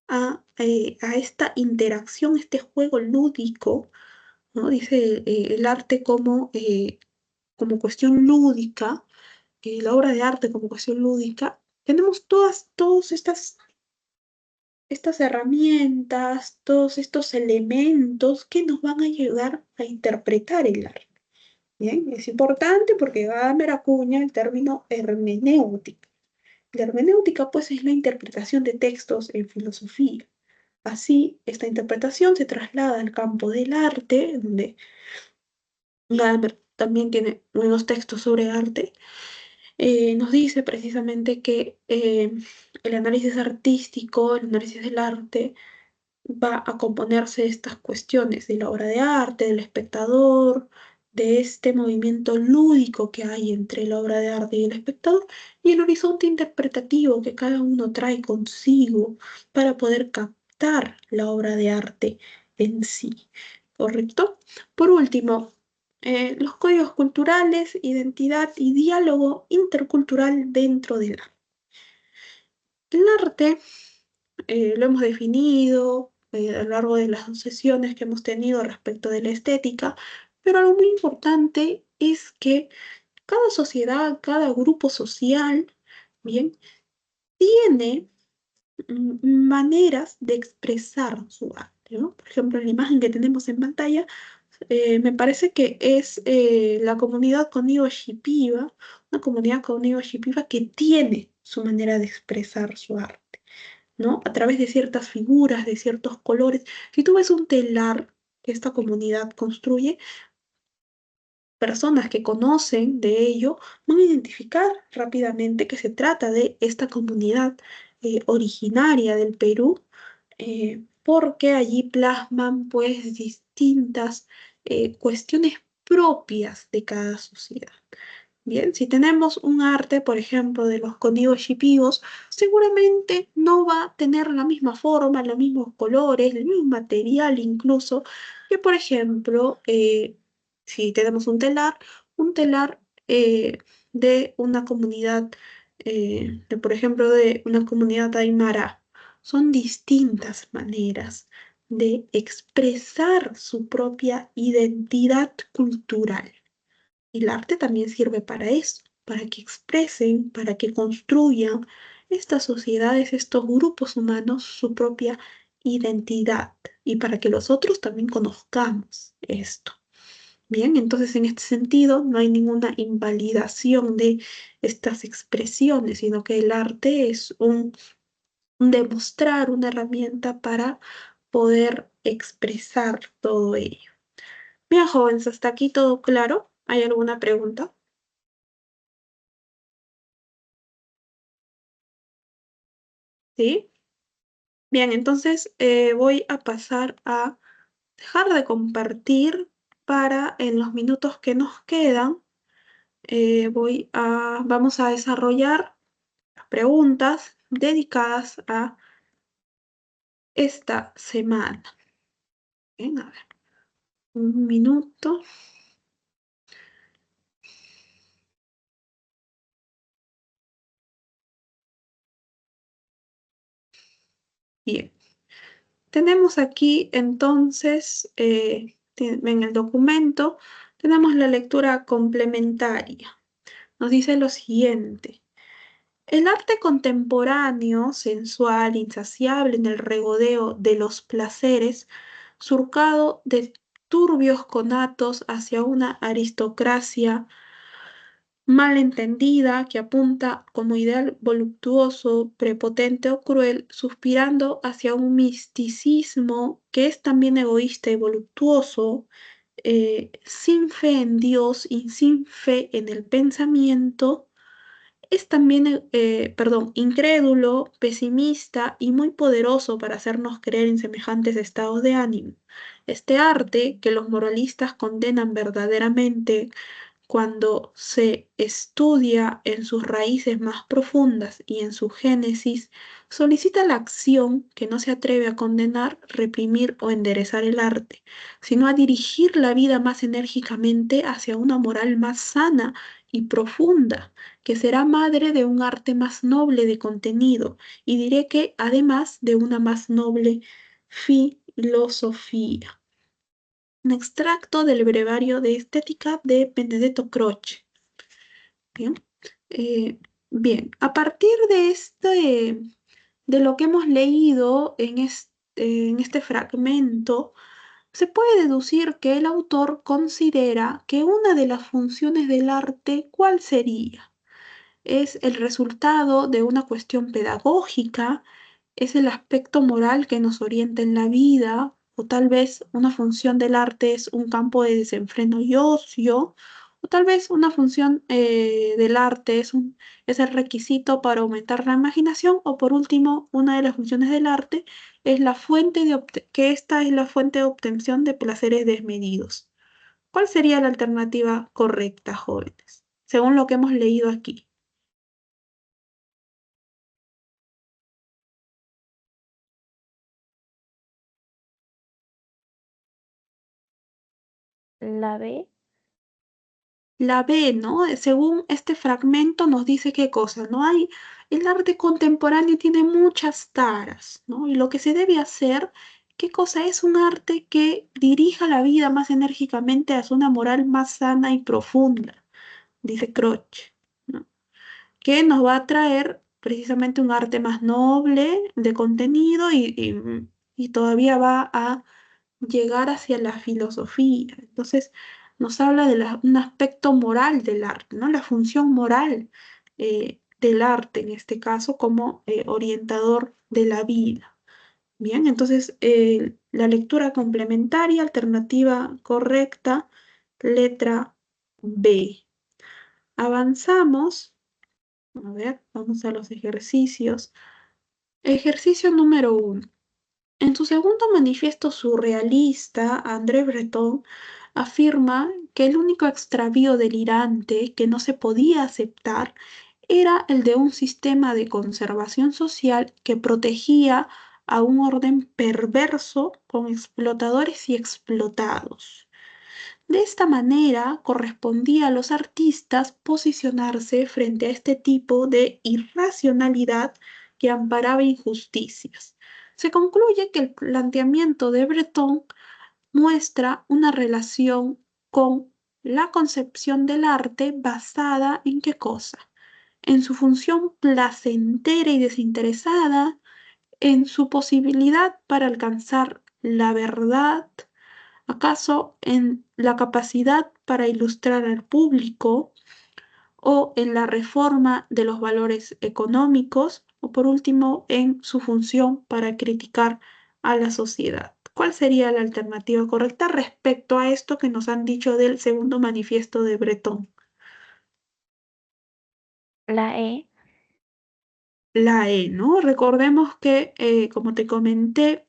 a esta interacción, este juego lúdico, ¿no? Dice el arte como cuestión lúdica, la obra de arte como cuestión lúdica. Tenemos todas estas herramientas, todos estos elementos que nos van a ayudar a interpretar el arte. Bien, es importante porque Gadamer acuña el término hermenéutica. La hermenéutica, pues, es la interpretación de textos en filosofía. Así, esta interpretación se traslada al campo del arte, donde Gadamer también tiene unos textos sobre arte. Nos dice precisamente que el análisis artístico, el análisis del arte, va a componerse de estas cuestiones, de la obra de arte, del espectador, de este movimiento lúdico que hay entre la obra de arte y el espectador, y el horizonte interpretativo que cada uno trae consigo para poder captar la obra de arte en sí. ¿Correcto? Por último, los códigos culturales, identidad y diálogo intercultural dentro del arte. El arte lo hemos definido a lo largo de las dos sesiones que hemos tenido respecto de la estética, pero algo muy importante es que cada sociedad, cada grupo social, bien, tiene maneras de expresar su arte, ¿no? Por ejemplo, la imagen que tenemos en pantalla me parece que es la comunidad Konigo Shipiba, una comunidad Konigo Shipiba que tiene su manera de expresar su arte, ¿no? A través de ciertas figuras, de ciertos colores. Si tú ves un telar que esta comunidad construye, personas que conocen de ello van a identificar rápidamente que se trata de esta comunidad originaria del Perú, porque allí plasman pues distintas cuestiones propias de cada sociedad. Bien, si tenemos un arte, por ejemplo, de los códigos shipibos, seguramente no va a tener la misma forma, los mismos colores, el mismo material incluso, que por ejemplo, si tenemos un telar de una comunidad, por ejemplo, de una comunidad aymara. Son distintas maneras de expresar su propia identidad cultural. Y el arte también sirve para eso, para que expresen, para que construyan estas sociedades, estos grupos humanos, su propia identidad y para que los otros también conozcamos esto. Bien, entonces en este sentido no hay ninguna invalidación de estas expresiones, sino que el arte es un demostrar, una herramienta para poder expresar todo ello. Bien, jóvenes, hasta aquí todo claro. ¿Hay alguna pregunta? ¿Sí? Bien, entonces voy a pasar a dejar de compartir para en los minutos que nos quedan, vamos a desarrollar preguntas dedicadas a esta semana. Bien, a ver, un minuto. Bien, tenemos aquí entonces, en el documento, tenemos la lectura complementaria. Nos dice lo siguiente. El arte contemporáneo, sensual, insaciable en el regodeo de los placeres, surcado de turbios conatos hacia una aristocracia mal entendida que apunta como ideal voluptuoso, prepotente o cruel, suspirando hacia un misticismo que es también egoísta y voluptuoso, sin fe en Dios y sin fe en el pensamiento, es también, incrédulo, pesimista y muy poderoso para hacernos creer en semejantes estados de ánimo. Este arte, que los moralistas condenan verdaderamente, cuando se estudia en sus raíces más profundas y en su génesis, solicita la acción que no se atreve a condenar, reprimir o enderezar el arte, sino a dirigir la vida más enérgicamente hacia una moral más sana y profunda, que será madre de un arte más noble de contenido, y diré que además de una más noble filosofía. Un extracto del Brevario de Estética de Benedetto Croce. Bien, Eh, bien, a partir de lo que hemos leído en este fragmento, se puede deducir que el autor considera que una de las funciones del arte, ¿cuál sería? Es el resultado de una cuestión pedagógica, es el aspecto moral que nos orienta en la vida, o tal vez una función del arte es un campo de desenfreno y ocio, o tal vez una función del arte es el requisito para aumentar la imaginación, o por último, una de las funciones del arte es que esta es la fuente de obtención de placeres desmedidos. ¿Cuál sería la alternativa correcta, jóvenes? Según lo que hemos leído aquí. La B. La B, ¿no? Según este fragmento nos dice qué cosa, ¿no? El arte contemporáneo tiene muchas taras, ¿no? Y lo que se debe hacer, ¿qué cosa es un arte que dirija la vida más enérgicamente hacia una moral más sana y profunda? Dice Croce, ¿no? Que nos va a traer precisamente un arte más noble de contenido y todavía va a llegar hacia la filosofía. Entonces, nos habla de un aspecto moral del arte, ¿no? La función moral del arte, en este caso, como orientador de la vida. Bien, entonces, la lectura complementaria, alternativa correcta, letra B. Avanzamos. A ver, vamos a los ejercicios. Ejercicio número 1. En su segundo manifiesto surrealista, André Breton afirma que el único extravío delirante que no se podía aceptar era el de un sistema de conservación social que protegía a un orden perverso con explotadores y explotados. De esta manera, correspondía a los artistas posicionarse frente a este tipo de irracionalidad que amparaba injusticias. Se concluye que el planteamiento de Breton muestra una relación con la concepción del arte basada en qué cosa? En su función placentera y desinteresada, en su posibilidad para alcanzar la verdad, ¿acaso en la capacidad para ilustrar al público o en la reforma de los valores económicos o por último en su función para criticar a la sociedad? ¿Cuál sería la alternativa correcta respecto a esto que nos han dicho del segundo manifiesto de Breton? La E. La E, ¿no? Recordemos que, como te comenté,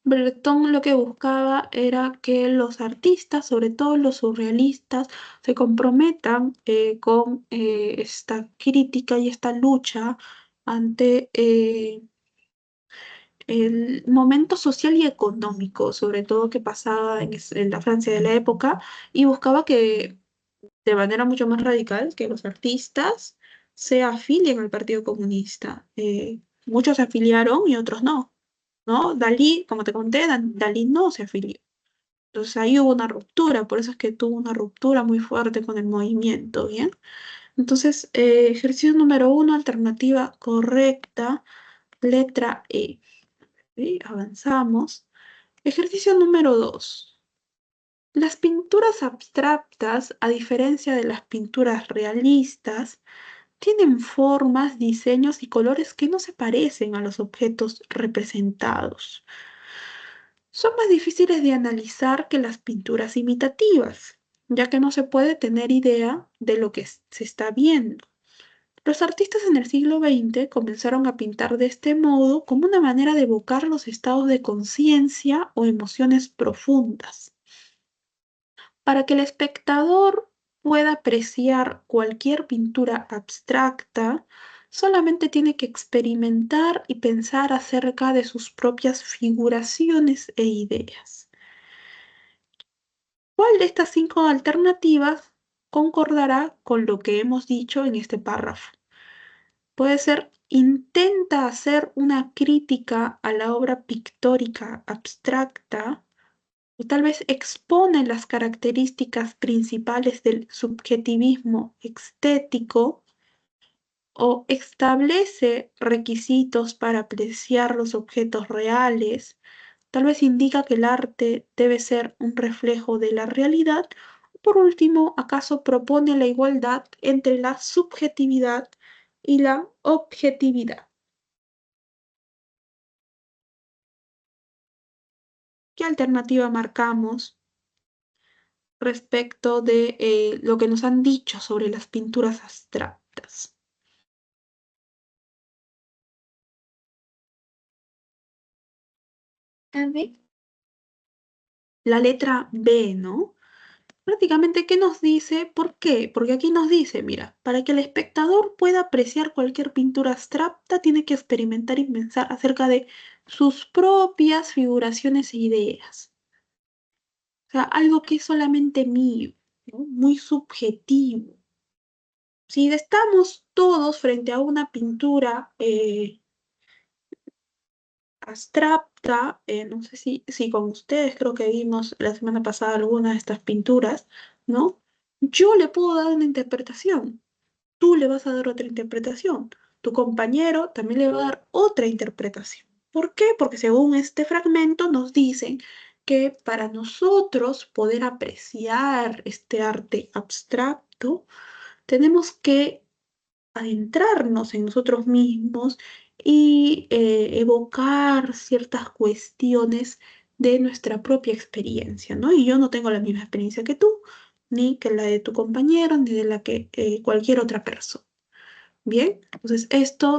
Breton lo que buscaba era que los artistas, sobre todo los surrealistas, se comprometan con esta crítica y esta lucha ante el momento social y económico, sobre todo que pasaba en la Francia de la época, y buscaba que de manera mucho más radical que los artistas se afilien al Partido Comunista. Muchos se afiliaron y otros no, ¿no? Dalí, como te conté, Dalí no se afilió. Entonces ahí hubo una ruptura, por eso es que tuvo una ruptura muy fuerte con el movimiento, ¿bien? Entonces, ejercicio número 1, alternativa correcta, letra E. ¿Sí? Avanzamos. Ejercicio número 2. Las pinturas abstractas, a diferencia de las pinturas realistas, tienen formas, diseños y colores que no se parecen a los objetos representados. Son más difíciles de analizar que las pinturas imitativas, ya que no se puede tener idea de lo que se está viendo. Los artistas en el siglo XX comenzaron a pintar de este modo como una manera de evocar los estados de conciencia o emociones profundas. Para que el espectador pueda apreciar cualquier pintura abstracta, solamente tiene que experimentar y pensar acerca de sus propias figuraciones e ideas. ¿Cuál de estas 5 alternativas concordará con lo que hemos dicho en este párrafo? Puede ser, intenta hacer una crítica a la obra pictórica abstracta, o tal vez expone las características principales del subjetivismo estético, o establece requisitos para apreciar los objetos reales, tal vez indica que el arte debe ser un reflejo de la realidad, o por último, acaso propone la igualdad entre la subjetividad y la objetividad. ¿Qué alternativa marcamos respecto de lo que nos han dicho sobre las pinturas abstractas? A ver, La letra B, ¿no? Prácticamente, ¿qué nos dice? ¿Por qué? Porque aquí nos dice, mira, para que el espectador pueda apreciar cualquier pintura abstracta, tiene que experimentar y pensar acerca de sus propias figuraciones e ideas. O sea, algo que es solamente mío, ¿no? Muy subjetivo. Si estamos todos frente a una pintura abstracta, no sé si con ustedes creo que vimos la semana pasada algunas de estas pinturas, ¿no? Yo le puedo dar una interpretación, tú le vas a dar otra interpretación, tu compañero también le va a dar otra interpretación. ¿Por qué? Porque según este fragmento nos dicen que para nosotros poder apreciar este arte abstracto, tenemos que adentrarnos en nosotros mismos y evocar ciertas cuestiones de nuestra propia experiencia, ¿no? Y yo no tengo la misma experiencia que tú, ni que la de tu compañero, ni de la que cualquier otra persona. Bien, entonces esto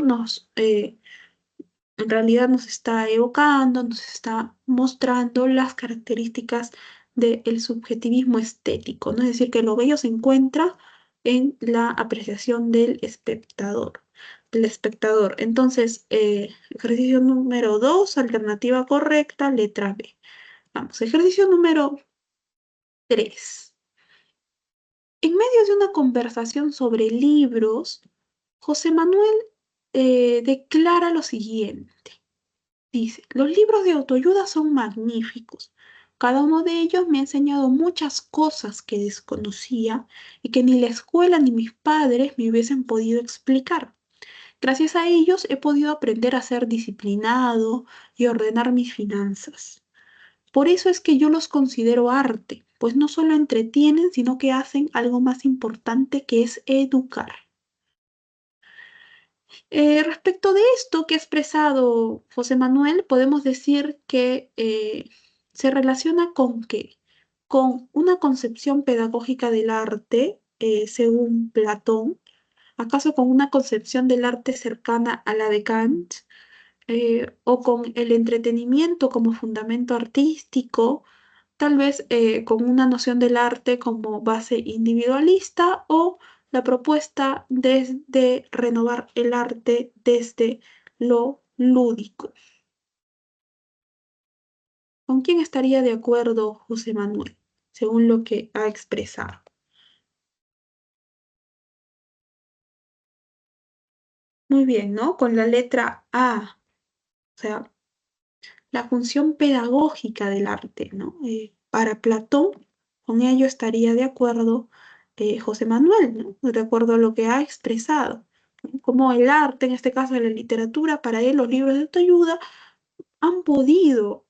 en realidad nos está evocando, nos está mostrando las características del subjetivismo estético, ¿no? Es decir, que lo bello se encuentra en la apreciación del espectador. Entonces, ejercicio número 2, alternativa correcta, letra B. Vamos, ejercicio número 3. En medio de una conversación sobre libros, José Manuel declara lo siguiente. Dice, los libros de autoayuda son magníficos. Cada uno de ellos me ha enseñado muchas cosas que desconocía y que ni la escuela ni mis padres me hubiesen podido explicar. Gracias a ellos he podido aprender a ser disciplinado y ordenar mis finanzas. Por eso es que yo los considero arte, pues no solo entretienen, sino que hacen algo más importante que es educar. Respecto de esto que ha expresado José Manuel, podemos decir que se relaciona con qué? Con una concepción pedagógica del arte, según Platón, acaso con una concepción del arte cercana a la de Kant, o con el entretenimiento como fundamento artístico, tal vez con una noción del arte como base individualista o la propuesta de renovar el arte desde lo lúdico. ¿Con quién estaría de acuerdo José Manuel, según lo que ha expresado? Muy bien, ¿no? Con la letra A, o sea, la función pedagógica del arte, ¿no? Para Platón, con ello estaría de acuerdo José Manuel, ¿no? De acuerdo a lo que ha expresado, ¿no? Como el arte, en este caso la literatura, para él los libros de autoayuda han podido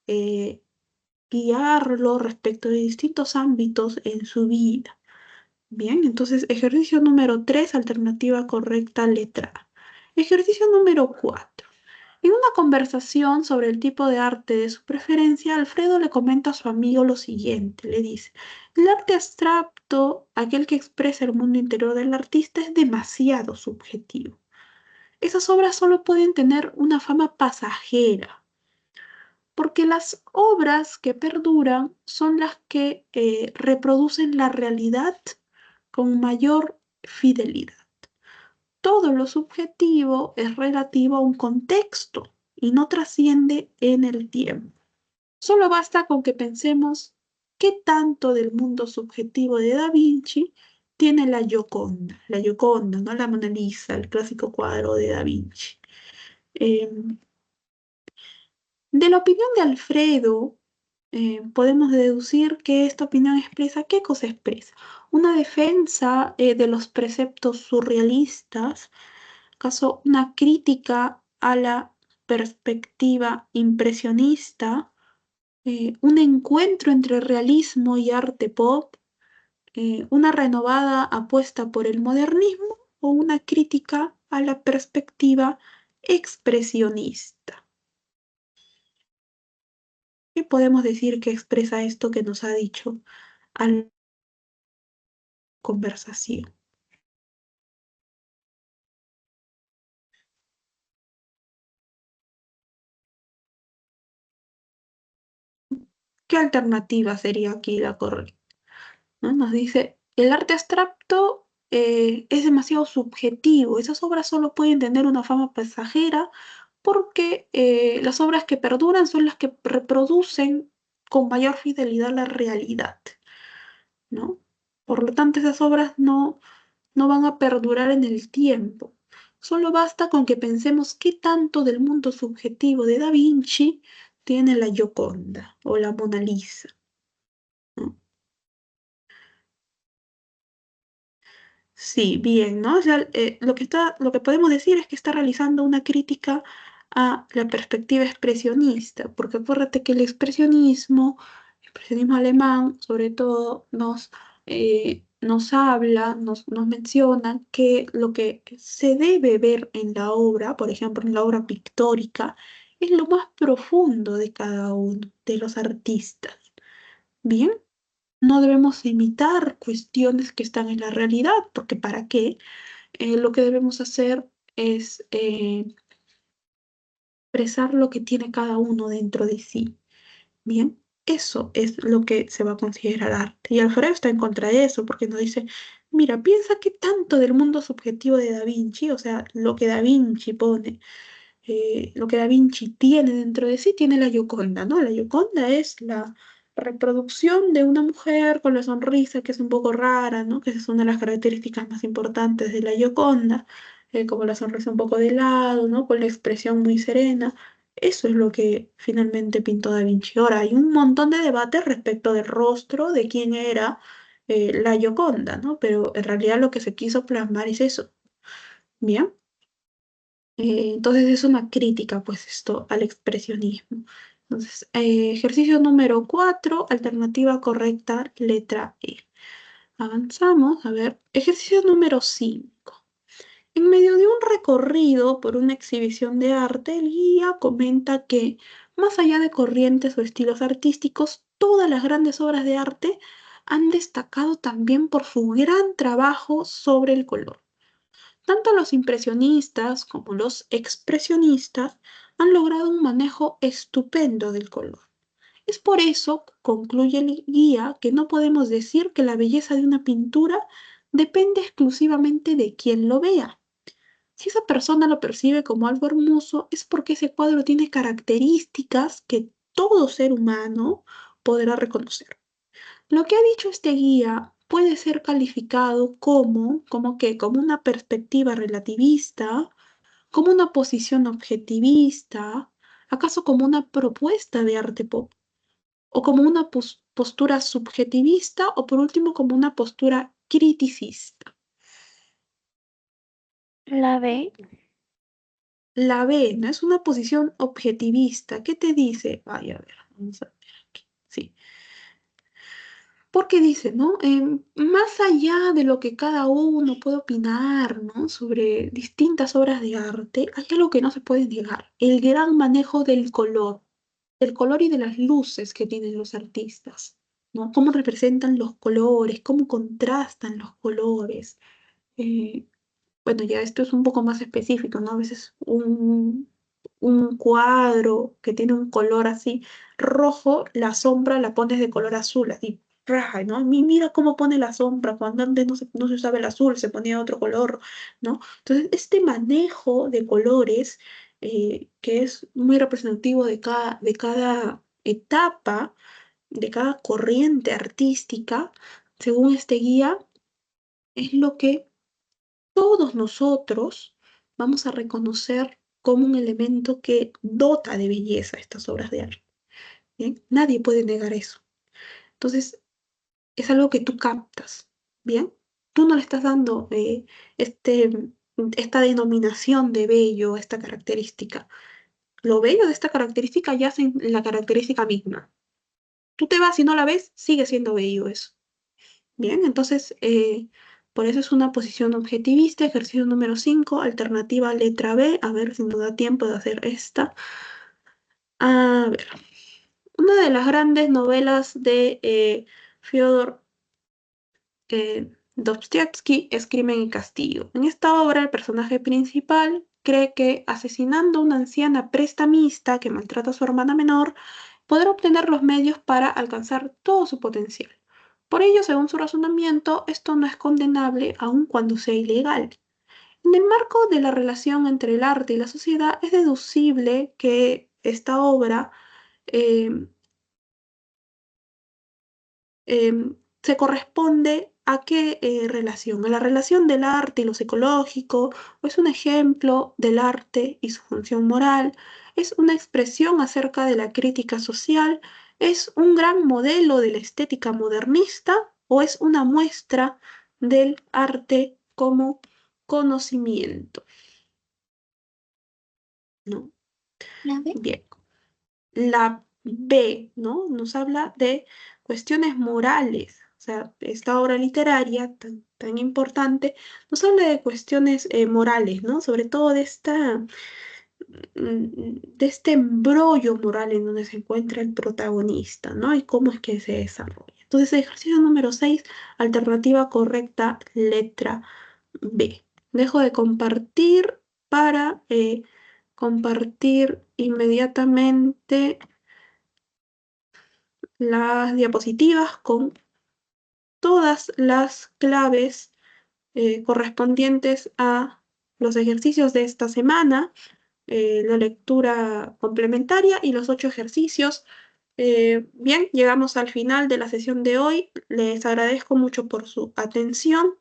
guiarlo respecto de distintos ámbitos en su vida. Bien, entonces ejercicio número 3, alternativa correcta, letra A. Ejercicio número 4. En una conversación sobre el tipo de arte de su preferencia, Alfredo le comenta a su amigo lo siguiente, le dice, el arte abstracto, aquel que expresa el mundo interior del artista, es demasiado subjetivo. Esas obras solo pueden tener una fama pasajera, porque las obras que perduran son las que reproducen la realidad con mayor fidelidad. Todo lo subjetivo es relativo a un contexto y no trasciende en el tiempo. Solo basta con que pensemos qué tanto del mundo subjetivo de Da Vinci tiene la Gioconda, ¿no? La Mona Lisa, el clásico cuadro de Da Vinci. Eh, de la opinión de Alfredo, podemos deducir que esta opinión expresa, ¿qué cosa expresa? Una defensa de los preceptos surrealistas, acaso una crítica a la perspectiva impresionista, un encuentro entre realismo y arte pop, una renovada apuesta por el modernismo o una crítica a la perspectiva expresionista. ¿Qué podemos decir que expresa esto que nos ha dicho a la conversación? ¿Qué alternativa sería aquí la correcta? ¿No? Nos dice, el arte abstracto es demasiado subjetivo, esas obras solo pueden tener una fama pasajera porque las obras que perduran son las que reproducen con mayor fidelidad la realidad, ¿no? Por lo tanto, esas obras no van a perdurar en el tiempo. Solo basta con que pensemos qué tanto del mundo subjetivo de Da Vinci tiene la Gioconda o la Mona Lisa, ¿no? Sí, bien, ¿no? O sea, lo que podemos decir es que está realizando una crítica a la perspectiva expresionista, porque acuérdate que el expresionismo alemán, sobre todo, nos habla, nos menciona que lo que se debe ver en la obra, por ejemplo, en la obra pictórica, es lo más profundo de cada uno de los artistas. Bien, no debemos imitar cuestiones que están en la realidad, porque ¿para qué? Lo que debemos hacer es expresar lo que tiene cada uno dentro de sí. Bien, eso es lo que se va a considerar arte. Y Alfredo está en contra de eso, porque nos dice, mira, piensa qué tanto del mundo subjetivo de Da Vinci, o sea, lo que Da Vinci pone, lo que Da Vinci tiene dentro de sí, tiene la Gioconda, ¿no? La Gioconda es la reproducción de una mujer con la sonrisa que es un poco rara, ¿no? Que esa es una de las características más importantes de la Gioconda, como la sonrisa un poco de lado, ¿no? Con la expresión muy serena. Eso es lo que finalmente pintó Da Vinci. Ahora, hay un montón de debates respecto del rostro, de quién era la Gioconda, ¿no? Pero en realidad lo que se quiso plasmar es eso. Bien. Entonces es una crítica, pues, esto al expresionismo. Entonces, ejercicio número 4, alternativa correcta, letra E. Avanzamos, a ver, ejercicio número 5. En medio de un recorrido por una exhibición de arte, el guía comenta que, más allá de corrientes o estilos artísticos, todas las grandes obras de arte han destacado también por su gran trabajo sobre el color. Tanto los impresionistas como los expresionistas han logrado un manejo estupendo del color. Es por eso, concluye el guía, que no podemos decir que la belleza de una pintura depende exclusivamente de quien lo vea. Si esa persona lo percibe como algo hermoso, es porque ese cuadro tiene características que todo ser humano podrá reconocer. Lo que ha dicho este guía puede ser calificado ¿como qué? Como una perspectiva relativista, como una posición objetivista, acaso como una propuesta de arte pop, o como una postura subjetivista, o por último como una postura criticista. La B. La B, ¿no? Es una posición objetivista. ¿Qué te dice? Ay, a ver, vamos a ver aquí. Sí. Porque dice, ¿no? Más allá de lo que cada uno puede opinar, ¿no? Sobre distintas obras de arte, hay algo que no se puede negar, el gran manejo del color y de las luces que tienen los artistas, ¿no? Cómo representan los colores, cómo contrastan los colores. Eh, bueno, ya esto es un poco más específico, ¿no? A veces un cuadro que tiene un color así rojo, la sombra la pones de color azul, así, raja, ¿no? Mira cómo pone la sombra, cuando antes no se usaba el azul, se ponía otro color, ¿no? Entonces, este manejo de colores, que es muy representativo de cada etapa, de cada corriente artística, según este guía, es lo que todos nosotros vamos a reconocer como un elemento que dota de belleza estas obras de arte. ¿Bien? Nadie puede negar eso. Entonces, es algo que tú captas. ¿Bien? Tú no le estás dando este, esta denominación de bello, esta característica. Lo bello de esta característica yace en la característica misma. Tú te vas y no la ves, sigue siendo bello eso. Bien, entonces, por eso es una posición objetivista, ejercicio número 5, alternativa letra B, a ver si nos da tiempo de hacer esta. A ver, una de las grandes novelas de Fyodor Dostoyevsky es Crimen y Castigo. En esta obra, el personaje principal cree que asesinando a una anciana prestamista que maltrata a su hermana menor, podrá obtener los medios para alcanzar todo su potencial. Por ello, según su razonamiento, esto no es condenable aun cuando sea ilegal. En el marco de la relación entre el arte y la sociedad, es deducible que esta obra eh, se corresponde a qué relación, a la relación del arte y lo psicológico, o es un ejemplo del arte y su función moral, es una expresión acerca de la crítica social, es un gran modelo de la estética modernista, o es una muestra del arte como conocimiento, ¿no? La B. Bien. La B, ¿no? Nos habla de cuestiones morales. O sea, esta obra literaria tan importante nos habla de cuestiones morales, ¿no? Sobre todo de este embrollo moral en donde se encuentra el protagonista, ¿no? Y cómo es que se desarrolla. Entonces, ejercicio número 6, alternativa correcta, letra B. Dejo de compartir para compartir inmediatamente las diapositivas con todas las claves correspondientes a los ejercicios de esta semana, la lectura complementaria y los 8 ejercicios. Bien, llegamos al final de la sesión de hoy. Les agradezco mucho por su atención.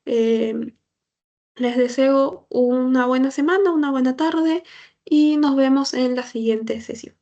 Eh, Les deseo una buena semana, una buena tarde y nos vemos en la siguiente sesión.